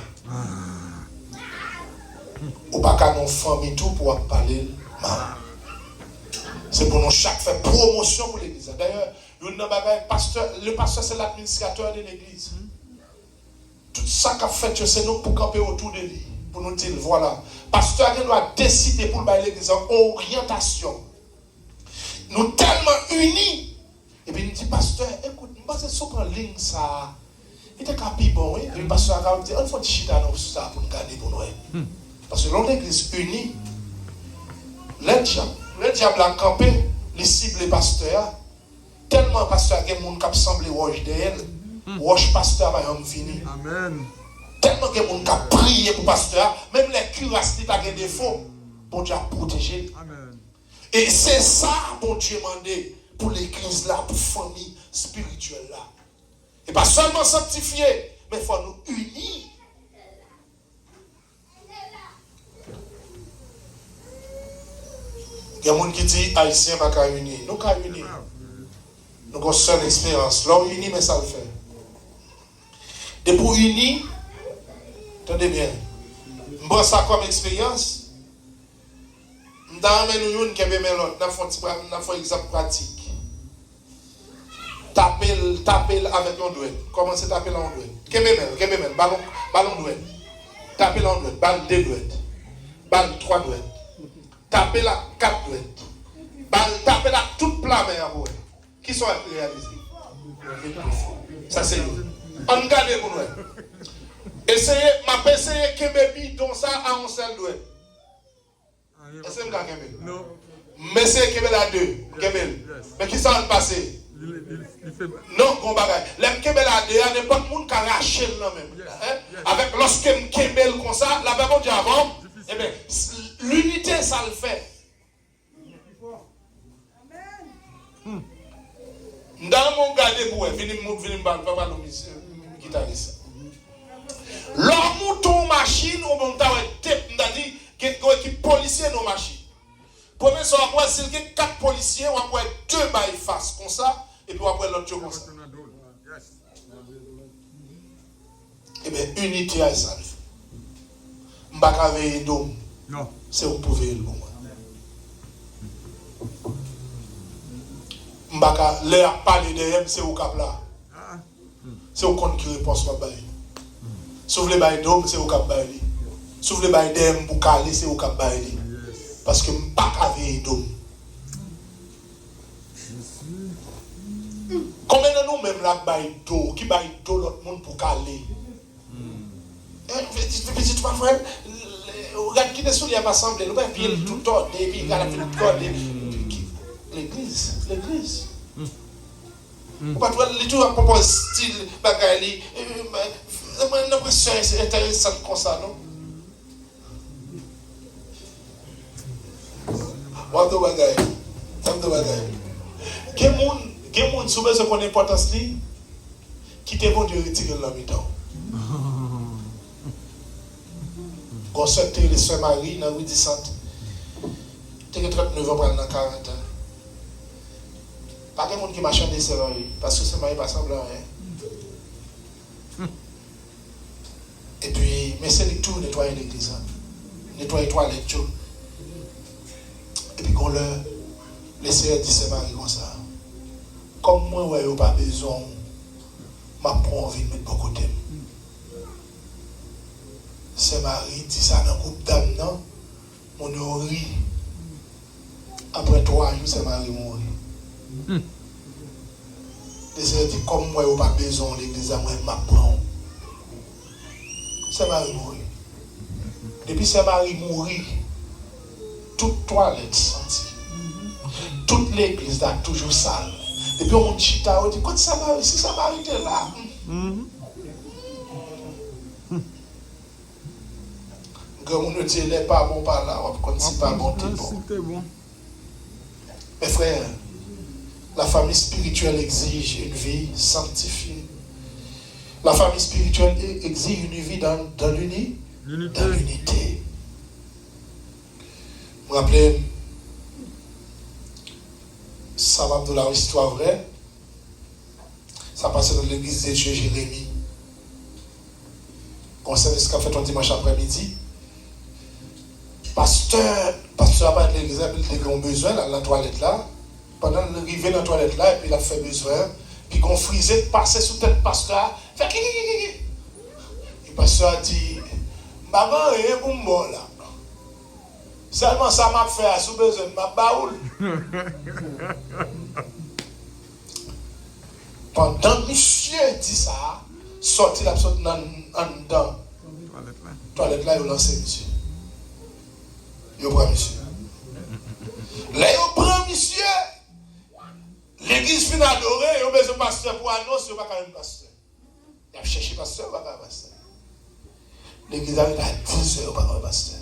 [SPEAKER 1] Ou pas qu'à nous famille tout pour parler le mal. C'est pour nous chaque faire promotion pour l'église. D'ailleurs, le pasteur c'est l'administrateur de l'église. Tout ça qu'a fait, c'est nous pour camper autour de lui. Pour nous dire, voilà, pasteur doit décider pour l'église en orientation. Nous tellement unis. Et puis il dit, pasteur, écoute, je pense que c'est en ligne ça. Il était capi bon, oui. Et puis le pasteur a dit, on faut des chita dans ça pour nous garder pour nous. Parce que dans l'église unie, le diable a campé, les cibles les pasteurs. Tellement le pasteur a des gens qui semblent roche d'elle. Roche pasteur va y venir. Amen. Tellement que les gens qui prié pour le pasteur, même les cuirasses qui ont des défauts, bon Dieu a protégé. Amen. Et c'est ça, bon Dieu demandé pour l'église là, pour la famille spirituelle là. Et pas seulement sanctifier, mais il faut nous unir. Il y a des gens qui disent Haïtiens pas qu'à unir. Nous qu'à unir. Nous avons une seule expérience. Là, on unit, mais ça le fait. Et pour unir, attendez bien, je prends ça comme expérience. Je vais nous qui est l'autre. Nous faisons un exemple pratique. Taper avec un doigt. Commencez à taper en doigt. Ballon doigt. Taper en doigt. Balle 2 doigts. Balle 3 doigts. Taper la 4 doigts. Balle taper la toute plat mais à vous. Qui sont réalisés? Ça c'est nous. On garde pour nous. Essayez que bébé dans ça à un seul doigt. Est-ce que vous avez non. Mais c'est qu'il y a 2. Mais qui s'en passe? Non, bon bagage. Les Kébel a 2, il n'y a pas de monde qui a raché le même. Avec lorsque Kébel comme ça, la Bible dit avant, eh bien, l'unité, ça le fait. Dans mon gardé pour venir me parler, papa, le guitariste. L'homme bouton machine, on va dit qu'il y a une équipe policier dans la machine. Premier soir, après, s'il y a 4 policiers, on va 2 bails face comme ça, et puis après l'autre comme ça. Eh bien, unité à ça. Je ne vais pas veiller d'homme.
[SPEAKER 2] Non.
[SPEAKER 1] C'est vous pouvez le bon. Je ne vais pas leur parler de eux, c'est vous qui là. C'est vous qui réponse à bailler. Si vous voulez bailler d'homme, c'est vous qui bailler. Si vous voulez bailler d'eux pour caler, c'est vous qui bailler. Parce que je ne vais pas veiller d'homme. Combien de nous même là qui baille d'eau l'autre monde pour caler? Petit frère, regarde qui est souliers à assemblée, nous pas pied tout le temps, et puis il a fait tout l'église. On va trouver les tout à propos style bagaille. L'impression c'est intéressant comme ça, non? Wando bagaille. Quel monde souvent se connaît l'importance li qui te bon Dieu retirer la mi-temps. Quand c'était les soeurs Marie dans rue 10 t'es 39 ans pour aller dans 40 ans. Pas de monde qui m'a chanté c'est Marie parce que c'est Marie pas semble rien. Et puis mais c'est tout nettoyer l'église. Nettoyer toilette tout. Et puis qu'on leur laisser dire c'est Marie comme ça. Comme moi, ouais, pas besoin, m'a pas envie de mettre mon côté. C'est Marie dit ça dans le groupe d'âme, non? On rit. Après 3 jours, c'est Marie mourir. Et c'est dit, comme moi, pas besoin, l'église à moi, m'a prend. C'est Marie mourir. Depuis c'est Marie mourir, toute toilette sentie. Toute l'église a toujours sale. Et puis on chita, on dit, quand ça va, si ça va arrêter là. Quand on nous dit, il n'est pas bon par là, quand c'est pas bon, t'es bon. Mes frères, la famille spirituelle exige une vie sanctifiée. La famille spirituelle exige une vie dans l'unité. Vous vous rappelez, ça va de la histoire vraie. Ça passait dans l'église de Jérémie. Concernant ce qu'a fait un dimanche après-midi. Pasteur a pas de l'église, il a besoin dans la toilette là. Pendant l'arrivée dans la toilette là, et puis il a fait besoin. Puis qu'on frisait, passait sous tête pasteur. Fait qui. Le pasteur a dit, maman, il est pour moi là. Seulement ça m'a fait sous besoin de ma baoule. Pendant que monsieur dit ça, sorti la sorte en dedans. Toilette là, il a lancé monsieur. Il prend monsieur. Là, il prend monsieur. L'église finit adorée, il a besoin de pasteur pour annoncer, il n'y a pas de pasteur. Il a cherché pasteur, il n'y a pas de pasteur. L'église arrive à 10 heures, il n'y a pas de pasteur.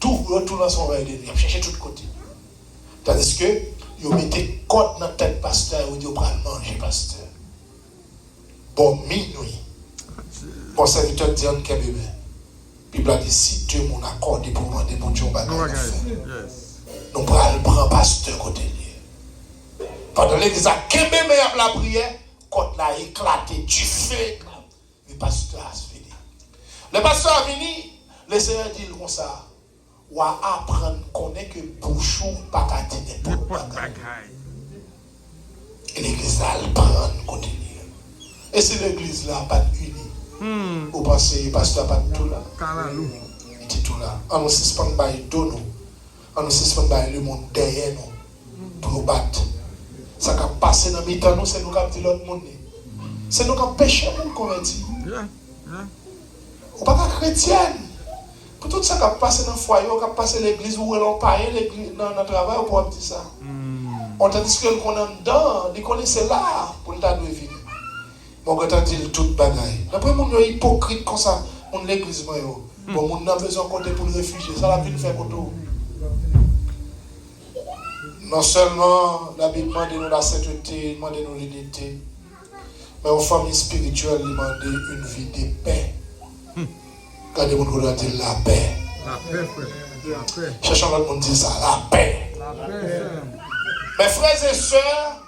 [SPEAKER 1] Tout dans son verre de nuit, il a cherché de tous côtés. Tandis que, il mettait côte dans la tête pasteur, il dit, il va manger pasteur. Bon, minuit. Bon serviteur dit, on est bébé. Puis il a dit, si Dieu m'a accordé pour demander mon Dieu, on va faire. Nous prenons pasteur côté lui. Pendant l'église a kébé, mais la prière, côte l'a éclaté, du feu. Le pasteur a fini. Le pasteur a fini, le Seigneur dit comme ça. Ou à apprendre qu'on est que bouchon pas qu'à dire n'importe quoi. Et l'église là, elle prend côté lui. Et c'est l'église là, pas unie. Vous pensez, le pasteur pas tout là. Il dit tout là. On nous suspend par le dos, on nous suspend par le monde derrière nous. Pour nous battre. Ça qui a passé dans le mi-temps, nous, c'est nous qui avons dit l'autre monde. C'est nous qui avons péché, nous convertis. Ou pas qu'à chrétienne. Pour tout ça qui a passé dans le foyer, qui a passé l'église, où on a payé l'église dans le travail, on peut dire ça. On t'a dit que qu'on est dedans, il connaissait là pour nous donner vie. Bon, quand on dit tout bagaille. Après, on est hypocrite comme ça, on l'église. Bon, on a besoin de compter pour le réfugié, ça la vie nous fait pour tout. Non seulement la Bible demande la sainteté, demande l'unité, mais aux familles spirituelles, demande une vie de paix. Quand les gens disent la paix.
[SPEAKER 2] La paix, frère. La paix.
[SPEAKER 1] Cherchons l'autre monde dire ça, la paix.
[SPEAKER 2] La paix, frère.
[SPEAKER 1] Mes frères et sœurs,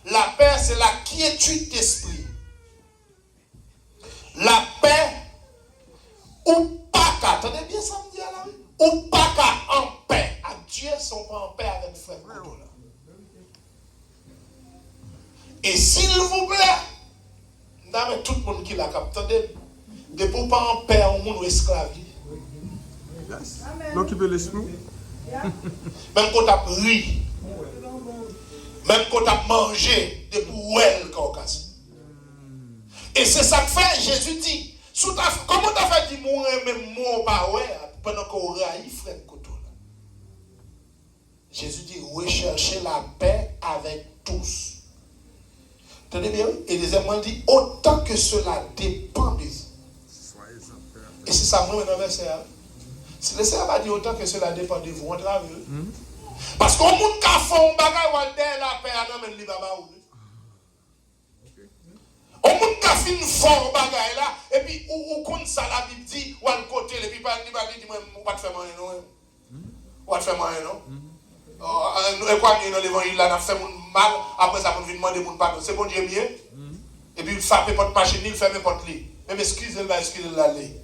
[SPEAKER 1] la paix, c'est la quiétude d'esprit. La paix, ou pas qu'à, attendez bien ça me dit là, ou pas qu'à en paix. À Dieu, sont pas en paix avec frère Couteau là. Et s'il vous plaît, dans tout le monde qui l'a capté, de ne pas en paix au monde esclave.
[SPEAKER 2] Yes. L'occuper l'esprit.
[SPEAKER 1] Même quand tu as ri, même quand tu as mangé, de pour elle caucase. Et c'est ça que fait, Jésus dit, comment tu as fait dire mourir même moi pas ouais, pendant qu'on raille frère Couteau là. Jésus dit, recherchez la paix avec tous. Tenez bien, et deuxièmement, il dit, autant que cela dépend de vous. Et c'est ça, moi, dans le verset. Si le Seigneur va dire autant que cela dépend de vous, on travaille. Parce qu'on monde qui a fait un bagage, on a la paix, on a même les babas. On monde qui a fait un fort bagage là, et puis, ou compte ça, la Bible dit, ou à le côté, et puis, il va dire, on va te faire moyen, non? On va te faire moyen, non? Et quoi, dans l'évangile là, on a fait mal, après ça, on vient demander mon pardon. C'est bon Dieu mieux. Et puis, il frappe porte machine, il ferme porte lit. Même excusez-le, l'aller.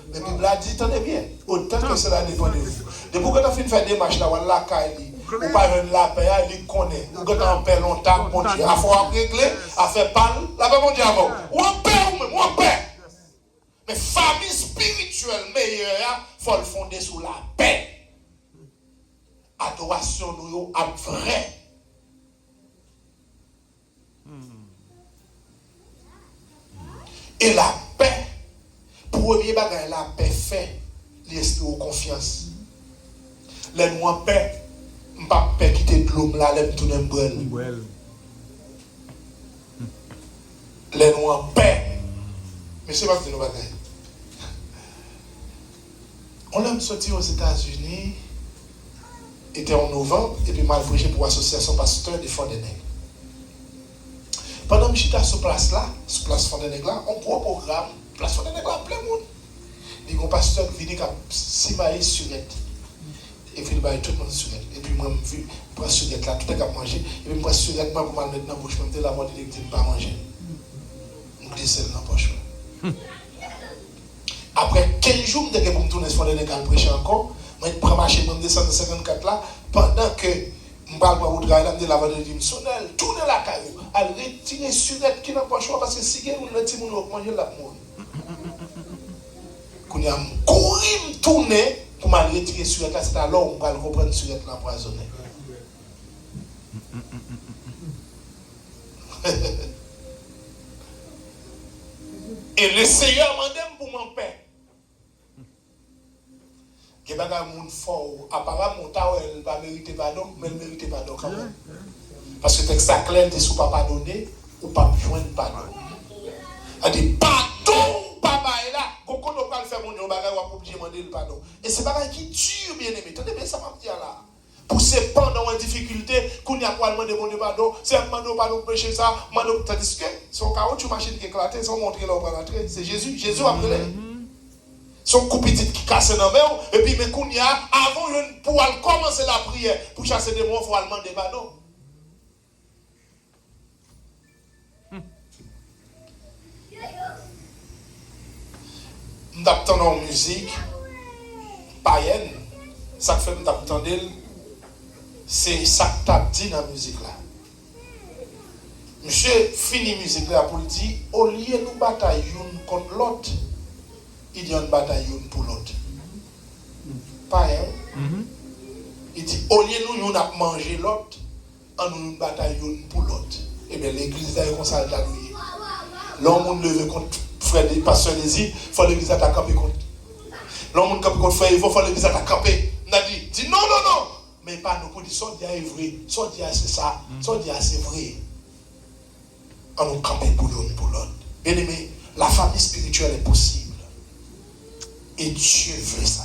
[SPEAKER 1] Mais la Bible a dit, tenez bien, autant que cela dépend de vous. Depuis que tu as fait faire des marches là, on l'a caillé, ou pas la paix, il connaît. Ou quand tu as en paix longtemps, mon Dieu, à faire régler, à faire parler, la paix, mon Dieu, avant. Ou en paix, ou même, ou en paix. Mais famille spirituelle meilleure, il faut le fonder sous la paix. Adoration nous à vrai. Et la paix, premier bagage, la paix fait l'esprit de confiance. Les nous en paix, je ne pas paix quitter de l'homme là, les tout même brûle. Les nous en paix. Mais c'est pas que nous bagages. On l'a sorti aux États-Unis. Était en novembre, et puis mal prêché pour l'association pasteur des Fonds des Nègres. Pendant que j'étais sur place là, sur place Fonds des Nègres là, on gros programme, place Fonds des Nègres là, plein de monde. Il y a un pasteur qui vient comme si maïs surette. Et puis il va tout le monde surette. Et puis moi, je prends surette là, tout est capable de manger. Et puis je prends surette pour me mettre dans la bouche, même la mort de ne pas manger. Je dis c'est dans la poche. Après 15 jours, je vais tourner sur Fonds des Nègres prêcher encore. Je prends ma chaîne, je descends de 54 là, pendant que je parle pour vous travailler, je la valeur de Sonnel, tournez la caillou, à retirer surette qui n'a pas le choix parce que si vous ne petit monde manger la mort. Quand il y a courir tourner pour me retirer surette là, c'est alors on va reprendre surette là empoisonnée. Et le Seigneur m'a dit pour m'en paix. Que baga moun fort apparemment elle va mériter pardon mais elle mérite pardon quand même parce que texte ça clair t'es sous pas pardonner ou pas joindre pardon a dit pardon papa est là coco ne pas le faire mon baga ou pour demander le pardon et c'est baga qui dure bien aimé attendez bien ça m'a dit là pour ces pendant en difficulté qu'on y a quoi demander mon pardon c'est demander pardon pour pécher ça demander tandis que son caoutchouc machine qui éclaté sans montrer là pour rentrer c'est Jésus après son coup petit qui casse dans main et puis mais qu'on y a avant pour commencer la prière pour chasser des mots il faut demander pardon. Nous entendons musique païenne, ça fait nous entendre c'est ça que tu as dit dans la musique là. Monsieur fini musique là pour dire au lieu de nous batailler contre l'autre il y a une bataille pour l'autre. Pas hein? Il dit, au lieu de nous avons mangé l'autre, on nous une bataille pour l'autre. Et bien l'église est comme ça, la nuit. L'homme levé contre frère des pasteurs des îles, il faut l'église à camper contre. L'homme camper contre frère, il faut l'église à camper. On a dit non. Mais pas nous pour dire, soit Dieu est vrai, soit Dieu c'est ça, soit Dieu c'est vrai. On nous camper pour l'autre. Bien aimé, la famille spirituelle est possible. Et Dieu veut ça.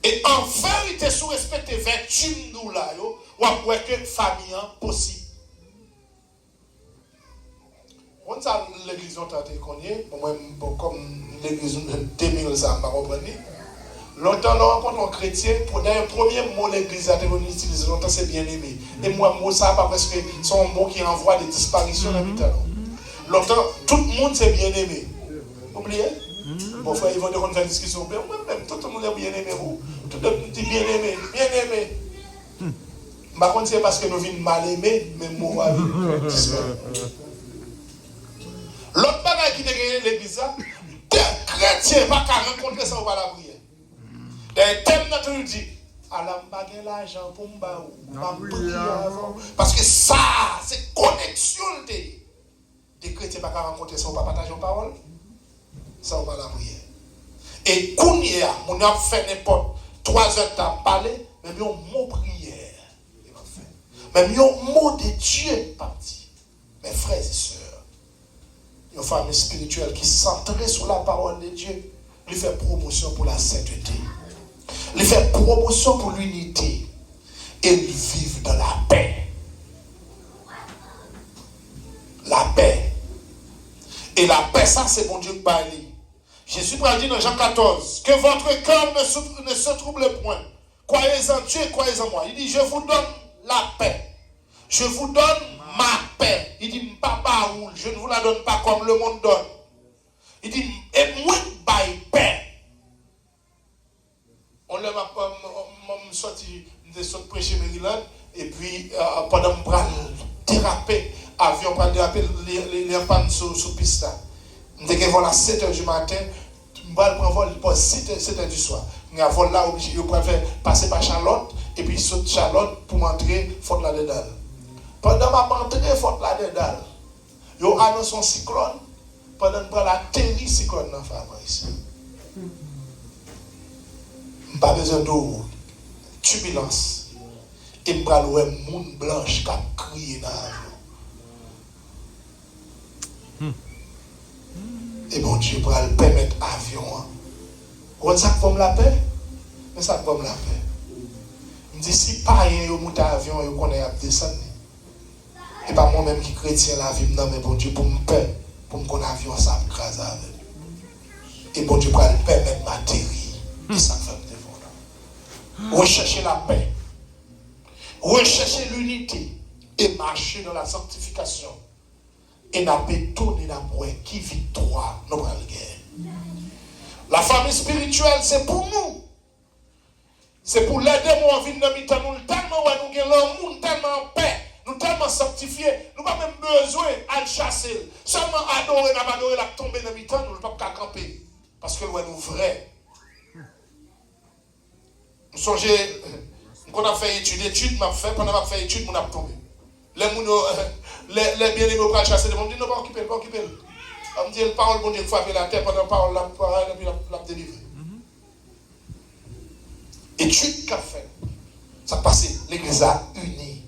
[SPEAKER 1] Et en vérité, si vous respectez vertu nous là, vous avez que famille possible. On ça l'église on tenté connaît, moi comme l'église de 2000 ça pas comprendre. Longtemps on rencontre un chrétien pour un premier mot l'église a utilisé longtemps c'est bien-aimé. Et moi mot ça pas parce que c'est un mot qui envoie des disparitions dans le temps. Longtemps tout le monde c'est bien-aimé. Oubliez? Bon frère ils vont de faire discussion même tout le monde est bien-aimé vous. Tout le monde dit bien-aimé, bien-aimé. Par contre c'est parce que nous venons mal aimés mais mot a l'autre bagaille qui te l'église, des chrétiens ne peuvent pas rencontrer ça ou pas la prière. Des thèmes naturels disent, alors je n'ai pas l'argent pour me prier avant. Parce que ça, c'est connexion des chrétiens ne peuvent pas rencontrer ça ou pas partager la parole. Ça ou pas la prière. Et quand on a fait n'importe 3 heures de parler, même un mot prière. Même un mot de Dieu est parti. Mes frères et sœurs. Une famille spirituelle qui centrée sur la parole de Dieu, lui fait promotion pour la sainteté, lui fait promotion pour l'unité, et ils vivent dans la paix. La paix. Et la paix, ça c'est mon Dieu qui parle. Jésus a dit dans Jean 14 que votre cœur ne se trouble point. Croyez en Dieu et croyez en moi. Il dit, je vous donne la paix. Je vous donne ma paix. Il dit, papa, je ne vous la donne pas comme le monde donne. Il dit, et moi, by paix. On l'a sorti de prêcher Maryland, et puis pendant que je déraper, avion, pour déraper les pannes sur piste. Dès que voilà 7h du matin, je prends vol pour 7h du soir. Je vol là, je préfère passer par Charlotte, et puis saute Charlotte pour m'entrer, faute là dedans. Pendant ma rentrée, faute là dedans. Yo annonce un cyclone, pendant que la terrible cyclone dans la femme ici. Pas besoin d'eau, turbulence. Et je vais voir un monde blanche qui a crié dans l'avion. Et bon Dieu va le permettre l'avion. Vous savez ça la paix? Mais ça comme la paix. Je me dis, si pas rien, vous montez l'avion, vous connaissez à descendre. Et pas moi-même qui chrétien la vie, non, mais bon Dieu, pour me paix, pour me connaître l'avion, ça me crase avec. Et bon Dieu va le permettre d'atterrir. Et ça fait me défendre. Rechercher la paix. Rechercher l'unité. Et marcher dans la sanctification. Et n'a pas tourné la boue qui victoire nous la guerre. La famille spirituelle, c'est pour nous. C'est pour l'aider à vivre dans le temps. Nous tellement nous avons l'amour, tellement en paix, nous tellement sanctifiés, nous n'avons pas même besoin de chasser. Seulement adorer, n'a pas adorer, la tomber dans le temps, nous ne pouvons pas camper. Parce que nous sommes vrais. Nous songez, quand on a fait études, pendant qu'on a fait études, on a tombé. Les bien-aimés pour chasser, on dit non, pas occuper. On dit la parole, bon Dieu, frapper la terre pendant la parole, la délivrer. Étude qu'a fait, ça passe, l'église a uni.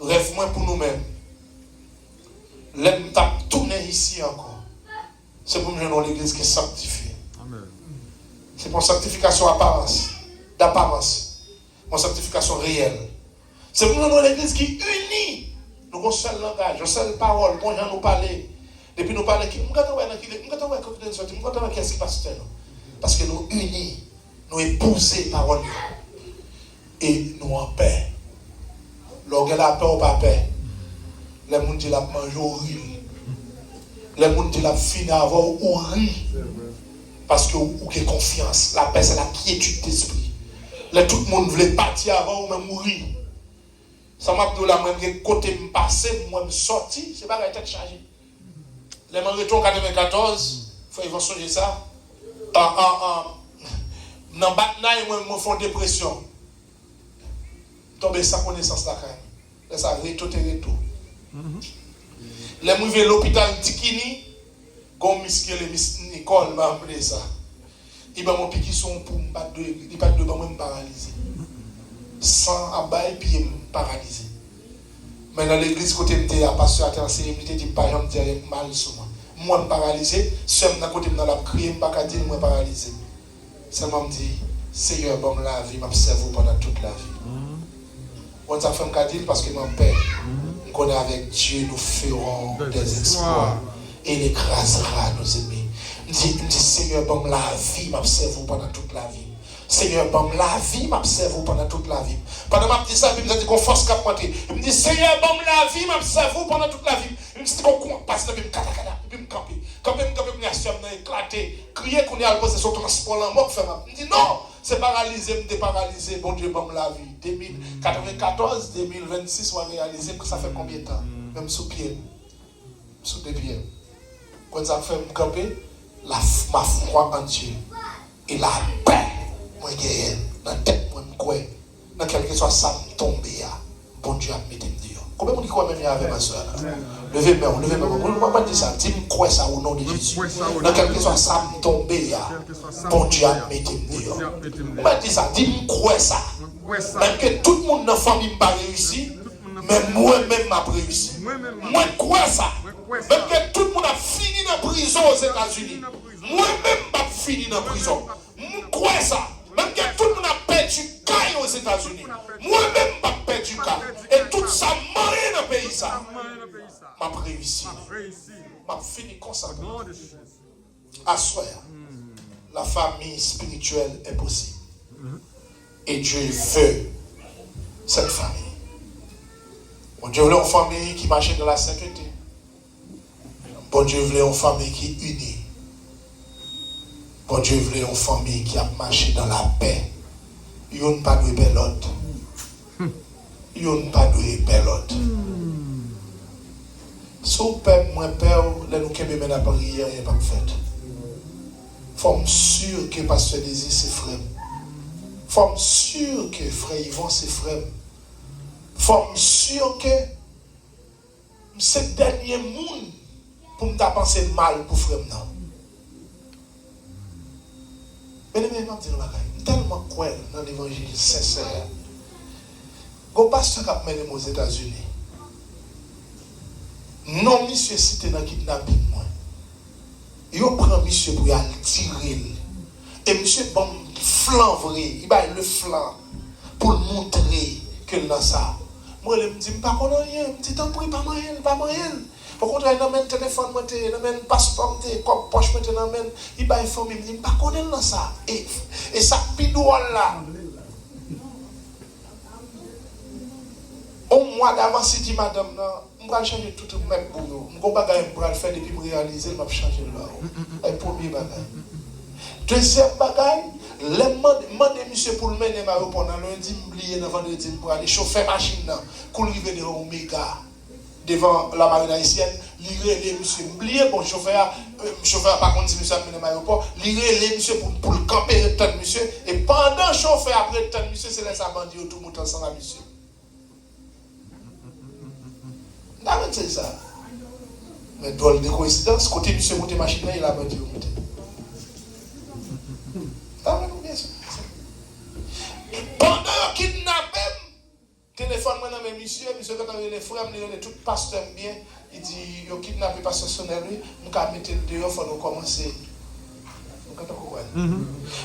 [SPEAKER 1] Rêve moins pour nous-mêmes. L'aime t'a tourné ici encore. C'est pour nous dans l'église qui est sanctifiée. C'est pour sanctification d'apparence. Pour sanctification réelle. C'est pour nous dans l'église qui unit. Nous avons un seul langage, une seule parole, bon gens nous parler. Depuis nous parler, qu'est-ce qui passe? Parce que nous unis, nous épousons parole et nous en paix. Lorsque la paix ou pas paix, les gens disent la manger au riz. Les gens disent la fini avant ou riz. Parce que vous avez confiance. La paix, c'est la quiétude d'esprit. Tout le monde voulait partir avant ou même mourir. Ça m'a dit là, même côté me passer, moi me sortir, c'est pas la tête chargée. Les gens retournent en 94, ils vont songer ça. Dans le batna, ils me font dépression. Tomber sans connaissance là, quand même. Ça retour. Les gens vivent l'hôpital Tikini, comme Miss Nicole m'a appelé ça. Ils m'ont piqué son pour me battre de, ils battent de me paralyser. Sans abaye, puis ils me paralysé. Mais dans l'église, côté de la pasteur a enseigné, il dit pas j'en dirais mal sur moi. Moi, je suis paralysé, seul dans côté de la crié, je ne peux pas dire moi paralysé. Seulement me dit, Seigneur, bon la vie, m'observe pendant toute la vie. On ça fait me dire parce que mon père, Nous connaissons avec Dieu, nous ferons des exploits. Et il écrasera nos ennemis. Je dis, Seigneur, bon la vie, m'observe pendant toute la vie. Seigneur, bon la vie, m'observe pendant toute la vie. Pendant que je dis ça, je me dis qu'on force cap monter. Je me dis, Seigneur, bon la vie, m'observe pendant toute la vie. Je me dis qu'on passe dans le catacada, puis me camper. Quand même, je suis éclaté, crier qu'on est à poser son transport en mort. Je me dis, non, c'est paralysé, je me déparalysé. Bon Dieu, bon la vie. 2014, 2026, on va réaliser que ça fait combien de temps? Même sous pied, sous des pieds. Quand ça fait me camper, ma foi en Dieu et la paix, moi gagne dans la tête, moi me crois, dans quel que soit ça me tombe, bon Dieu a mis Dieu. Combien de gens même avec ma soeur? Levez-moi, moi dis ça, dis-moi quoi ça au nom de Jésus. Dans quel que soit ça me tombe, bon Dieu a mis Dieu. Moi dis ça, dis-moi quoi ça. Même que tout le monde dans la famille n'a pas réussi, mais moi-même m'a réussi. Moi quoi ça. Même que tout le monde a fini dans la prison aux États-Unis. Moi-même, je fini dans la prison. Quoi ça? Même que tout le monde a perdu caille aux États-Unis. Moi-même, je perdu caille. Et tout ça m'a dans le pays. Ça. Je réussi. Je fini comme ça. À soi, la famille spirituelle est possible. Et Dieu veut cette famille. Bon Dieu veut une famille qui marche dans la sécurité. Bon Dieu voulait une famille qui est unie. Bon Dieu voulait une famille qui a marché dans la paix. Il n'y a pas de pelote. Il n'y a pas de pelote. Si vous père, moi père, là nous qui me la prière, il n'y a pas de fait. Faut me sûr que pasteur Désir c'est frère. Faut me sûr que frère Yvon c'est frère. Faut me sûr que c'est dernier monde pour me penser mal pour frère non. Mais je suis tellement croire dans l'évangile sincère. Quand pasteur qui mené aux États-Unis, non, monsieur cité dans le kidnapping. Il prend monsieur pour aller tirer. Et monsieur bon flanc vrai, il va le flanc pour montrer que dans ça. Moi, je me dis, je ne sais pas rien, je me dis, tant pis, pas moyen. Au contraire, il amène téléphone, il amène passeport, comme poche, il amène, il va informer, il me dit, je ne sais pas dans ça. Et ça, pidouane là. Au mois d'avant, si dit madame, je vais changer tout le même pour nous. Je vais le faire depuis que je réalise, je vais changer là. C'est le premier bagage. Deuxième bagage, les monsieur pour le mener à l'aéroport dans lundi, oublié dans vendredi pour aller chauffer machine pour arriver devant Omega, devant la marine haïtienne, lirer les monsieur, oublié bon chauffeur par contre si monsieur a mené à l'aéroport, lirer les monsieur pour le camper le temps monsieur et pendant chauffeur après le temps monsieur c'est laisser bandit tout le monde ensemble à monsieur. D'accord, c'est ça. Mais drôle de coïncidence, côté monsieur monter machine il a bandit monter. Pendant qu'il kidnappé, téléphone moi dans mes monsieur quand les frères me tout pasteur bien, il dit yo kidnappé pasteur Sonel lui, on va mettre dehors faut nous commencer.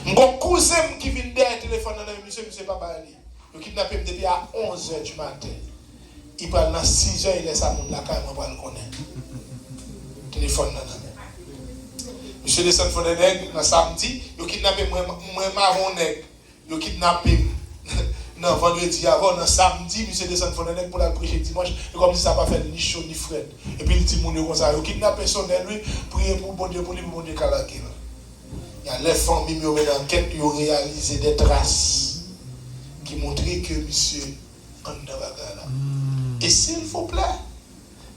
[SPEAKER 1] Mon cousin qui vient derrière téléphone dans monsieur papa ali. Yo kidnappé depuis à 11h du matin. Il parle dans 6h il laisse ça monde la caille moi pas le connaître. Téléphone dans monsieur descend fond des nègres dans samedi, yo kidnappé moi marron nègre. Yo kidnappé non vendredi avant dans samedi monsieur descend fond des nègres pour la prêcher dimanche et comme si ça pas fait ni chaud ni frais. Et puis il dit mon comme ça yo kidnappé son lui prier pour bon Dieu calaquer. Il y a les familles qui ont une enquête qui ont réalisé des traces qui montraient que monsieur en bagarre là. Et s'il vous plaît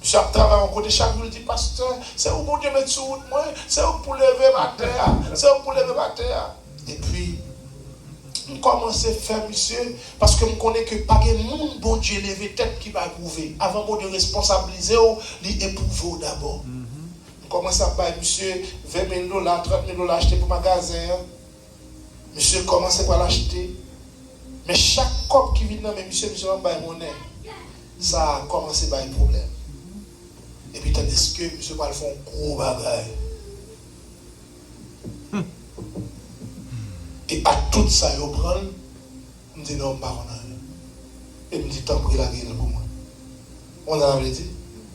[SPEAKER 1] chaque travail en côté chaque jour dit pasteur c'est où bon Dieu mettre sur route moi c'est où pour lever ma terre c'est où pour lever ma terre et puis on commence à faire monsieur parce que on connaît que pas de monde bon Dieu lever tête qui va prouver avant bon Dieu responsabiliser ou lui éprouver d'abord on commence à payer monsieur $20,000 $30,000 acheter pour magasin monsieur commence à l'acheter mais chaque cop qui vient dans monsieur va payer monnaie ça a commencé à avoir un problème. Et puis, tandis que monsieur va faire un gros bagage. Et à tout ça, il prend, il me dit non, pas on a. Et il me dit tant pis la gueule pour moi. On a dit,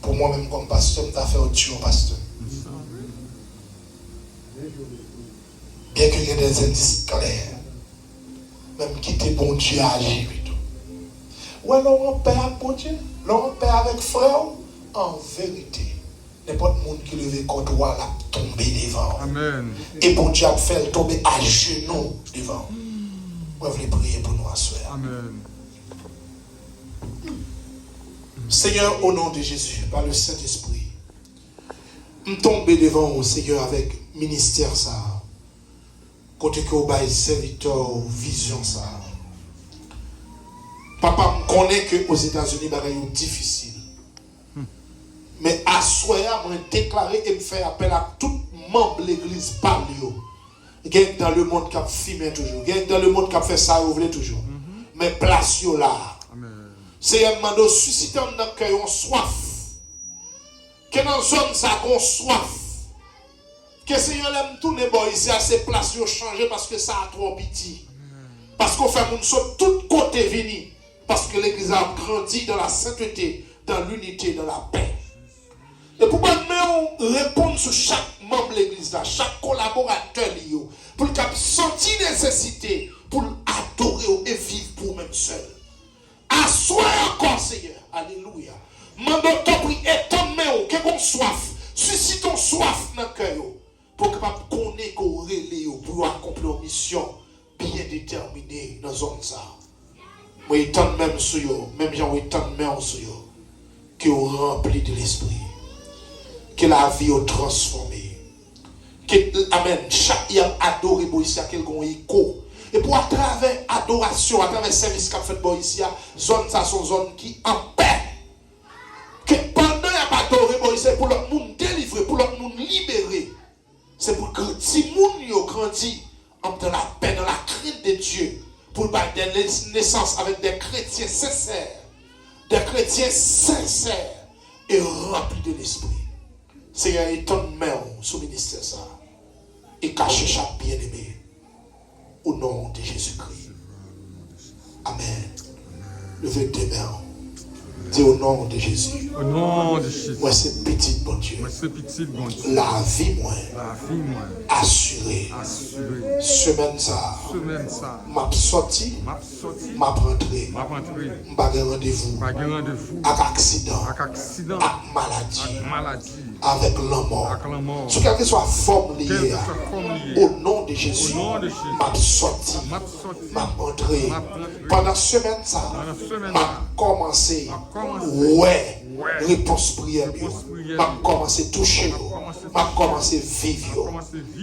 [SPEAKER 1] pour moi-même comme pasteur, je vais faire autre chose pasteur. Bien qu'il y ait des indices clairs, même quitter bon Dieu à agir et tout. Ou alors on paie avec bon Dieu, on paie avec frère, en vérité, n'importe monde qui lève contre toi là tomber devant.
[SPEAKER 2] Amen.
[SPEAKER 1] Et bon Dieu a fait tomber à genoux devant. Moi je voulais prier pour nous à ce soir.
[SPEAKER 2] Amen.
[SPEAKER 1] Seigneur, au nom de Jésus, par le Saint-Esprit, je tombe devant vous, Seigneur, avec ministère ça. Côté que vous avez serviteur, vision ça. Papa, je connais que aux États-Unis, c'est difficile. Mais à soir, je déclaré et me fait appel à tout membre de l'église par il y a dans le monde qui a filmé toujours. Il y a dans le monde qui a fait ça, vous voulez toujours. Mais place là. Seigneur, demande susciter dans le cœur une soif. Que dans la zone, ça a soif. Que Seigneur l'aime tourner ici à ces places changer parce que ça a trop petit. Parce qu'on fait mon saut de tous côtés venir. Parce que l'église a grandi dans la sainteté, dans l'unité, dans la paix. Et pourquoi nous répondre sur chaque membre de l'église, là, chaque collaborateur, pour qu'il ait senti nécessité pour adorer et vivre pour même seul. Assois encore, Seigneur. Alléluia. Mandons ton prix et ton main, que qu'on soif. Suscitons soif dans le cœur. Pour que nous connaissions qu'on relais pour accomplir une mission bien déterminée dans la zone. Moi, il tente même sur eux, même gens, il tente même sur eux, que vous remplis de l'esprit. Que la vie est transformée. Que, amen, chaque yam adoré ici à quelqu'un écho. Et pour à travers adoration, à travers service qu'a fait ici, zone ça sont zone qui en paix. Que pendant y'a adoré ici, pour le monde délivrer, pour le monde libérer. C'est pour que si moun yo grandi dans la paix, dans la crainte de Dieu, pour des naissances avec des chrétiens sincères, et remplis de l'esprit. Seigneur, étonne main sous ministère ça et cache chaque bien-aimé au nom de Jésus-Christ. Amen. Levez tes mains. Dis au nom de Jésus.
[SPEAKER 2] Au nom de Jésus.
[SPEAKER 1] Moi, c'est petit, bon Dieu.
[SPEAKER 2] Moi, c'est petit, bon Dieu.
[SPEAKER 1] La vie, moi.
[SPEAKER 2] La vie, moi.
[SPEAKER 1] Assurée.
[SPEAKER 2] Assurée.
[SPEAKER 1] Semaine ça.
[SPEAKER 2] Semaine ça.
[SPEAKER 1] M'a sorti.
[SPEAKER 2] M'a sorti.
[SPEAKER 1] M'a rentré.
[SPEAKER 2] M'a rentré.
[SPEAKER 1] M'a rendez-vous.
[SPEAKER 2] M'a rendez-vous.
[SPEAKER 1] Avec accident.
[SPEAKER 2] Avec accident.
[SPEAKER 1] Avec maladie.
[SPEAKER 2] Avec maladie.
[SPEAKER 1] Avec la mort.
[SPEAKER 2] Avec la mort.
[SPEAKER 1] Sur quelque soit forme liée.
[SPEAKER 2] Quelle que soit forme liée.
[SPEAKER 1] Au nom de Jésus.
[SPEAKER 2] Au nom de Jésus.
[SPEAKER 1] M'a sorti.
[SPEAKER 2] M'a sorti.
[SPEAKER 1] M'a rentré.
[SPEAKER 2] M'a rentré.
[SPEAKER 1] Pendant semaine ça.
[SPEAKER 2] Pendant semaine
[SPEAKER 1] m'a
[SPEAKER 2] là.
[SPEAKER 1] commencé.
[SPEAKER 2] M'a commencé.
[SPEAKER 1] Ouais.
[SPEAKER 2] Ouais.
[SPEAKER 1] Réponse prière.
[SPEAKER 2] Réponse prière.
[SPEAKER 1] M'a commencé toucher. M'a commencé vivre.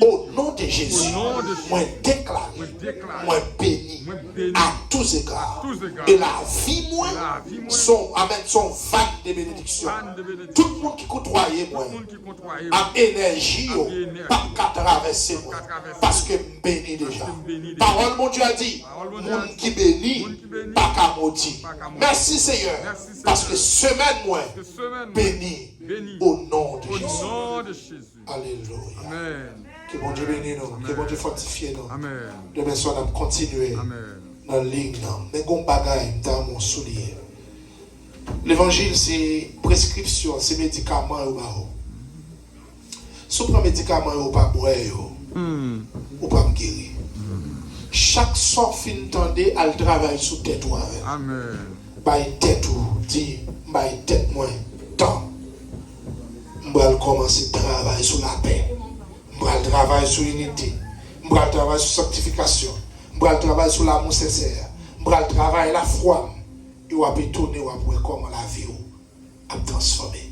[SPEAKER 1] Au nom de Jésus.
[SPEAKER 2] Au nom de Jésus.
[SPEAKER 1] Moi déclare.
[SPEAKER 2] Moi déclare.
[SPEAKER 1] Moi béni.
[SPEAKER 2] Moi béni.
[SPEAKER 1] À tous égards.
[SPEAKER 2] tous égards.
[SPEAKER 1] Et la vie moi.
[SPEAKER 2] La vie, moi.
[SPEAKER 1] Son vague de bénédiction.
[SPEAKER 2] Vanne de bénédiction.
[SPEAKER 1] Tout le monde qui côtoyait moi.
[SPEAKER 2] Tout le monde qui côtoie.
[SPEAKER 1] À énergie,
[SPEAKER 2] Avec énergie.
[SPEAKER 1] pas qu'à traverser moi.
[SPEAKER 2] Pas qu'à traverser.
[SPEAKER 1] Parce que je bénis déjà.
[SPEAKER 2] que je bénis déjà.
[SPEAKER 1] Parole, mon Dieu a dit,
[SPEAKER 2] Parole, mon Dieu a
[SPEAKER 1] monde
[SPEAKER 2] dit,
[SPEAKER 1] qui bénit,
[SPEAKER 2] monde qui bénit,
[SPEAKER 1] pas qu'à maudit.
[SPEAKER 2] pas qu'à maudit.
[SPEAKER 1] Merci Seigneur.
[SPEAKER 2] Merci, Seigneur.
[SPEAKER 1] Parce que semaine, moi,
[SPEAKER 2] Que semaine,
[SPEAKER 1] béni
[SPEAKER 2] béni.
[SPEAKER 1] au nom de
[SPEAKER 2] Au
[SPEAKER 1] Jésus.
[SPEAKER 2] nom de Jésus.
[SPEAKER 1] Alléluia.
[SPEAKER 2] Amen.
[SPEAKER 1] Que mon Dieu bénisse nous. Que mon Dieu fortifie nous.
[SPEAKER 2] Amen.
[SPEAKER 1] Demain soir, on va continuer
[SPEAKER 2] Amen.
[SPEAKER 1] dans la ligne. Mais on bagaille dans mon soulier. L'évangile, c'est prescription, c'est médicament. Si on prend médicament, on ne peut pas boire, on ne peut pas guérir. Chaque sort fin tendé, elle travaille sous tête.
[SPEAKER 2] Amen.
[SPEAKER 1] By tête ou dit, by tête moins, temps. Je vais commencer à travailler sur la paix. Je vais travailler sur l'unité. Je vais travailler sur la sanctification. Je vais travailler sur l'amour sincère. Je vais travailler la foi. Et on va tourner, on va voir comment la vie a transformé.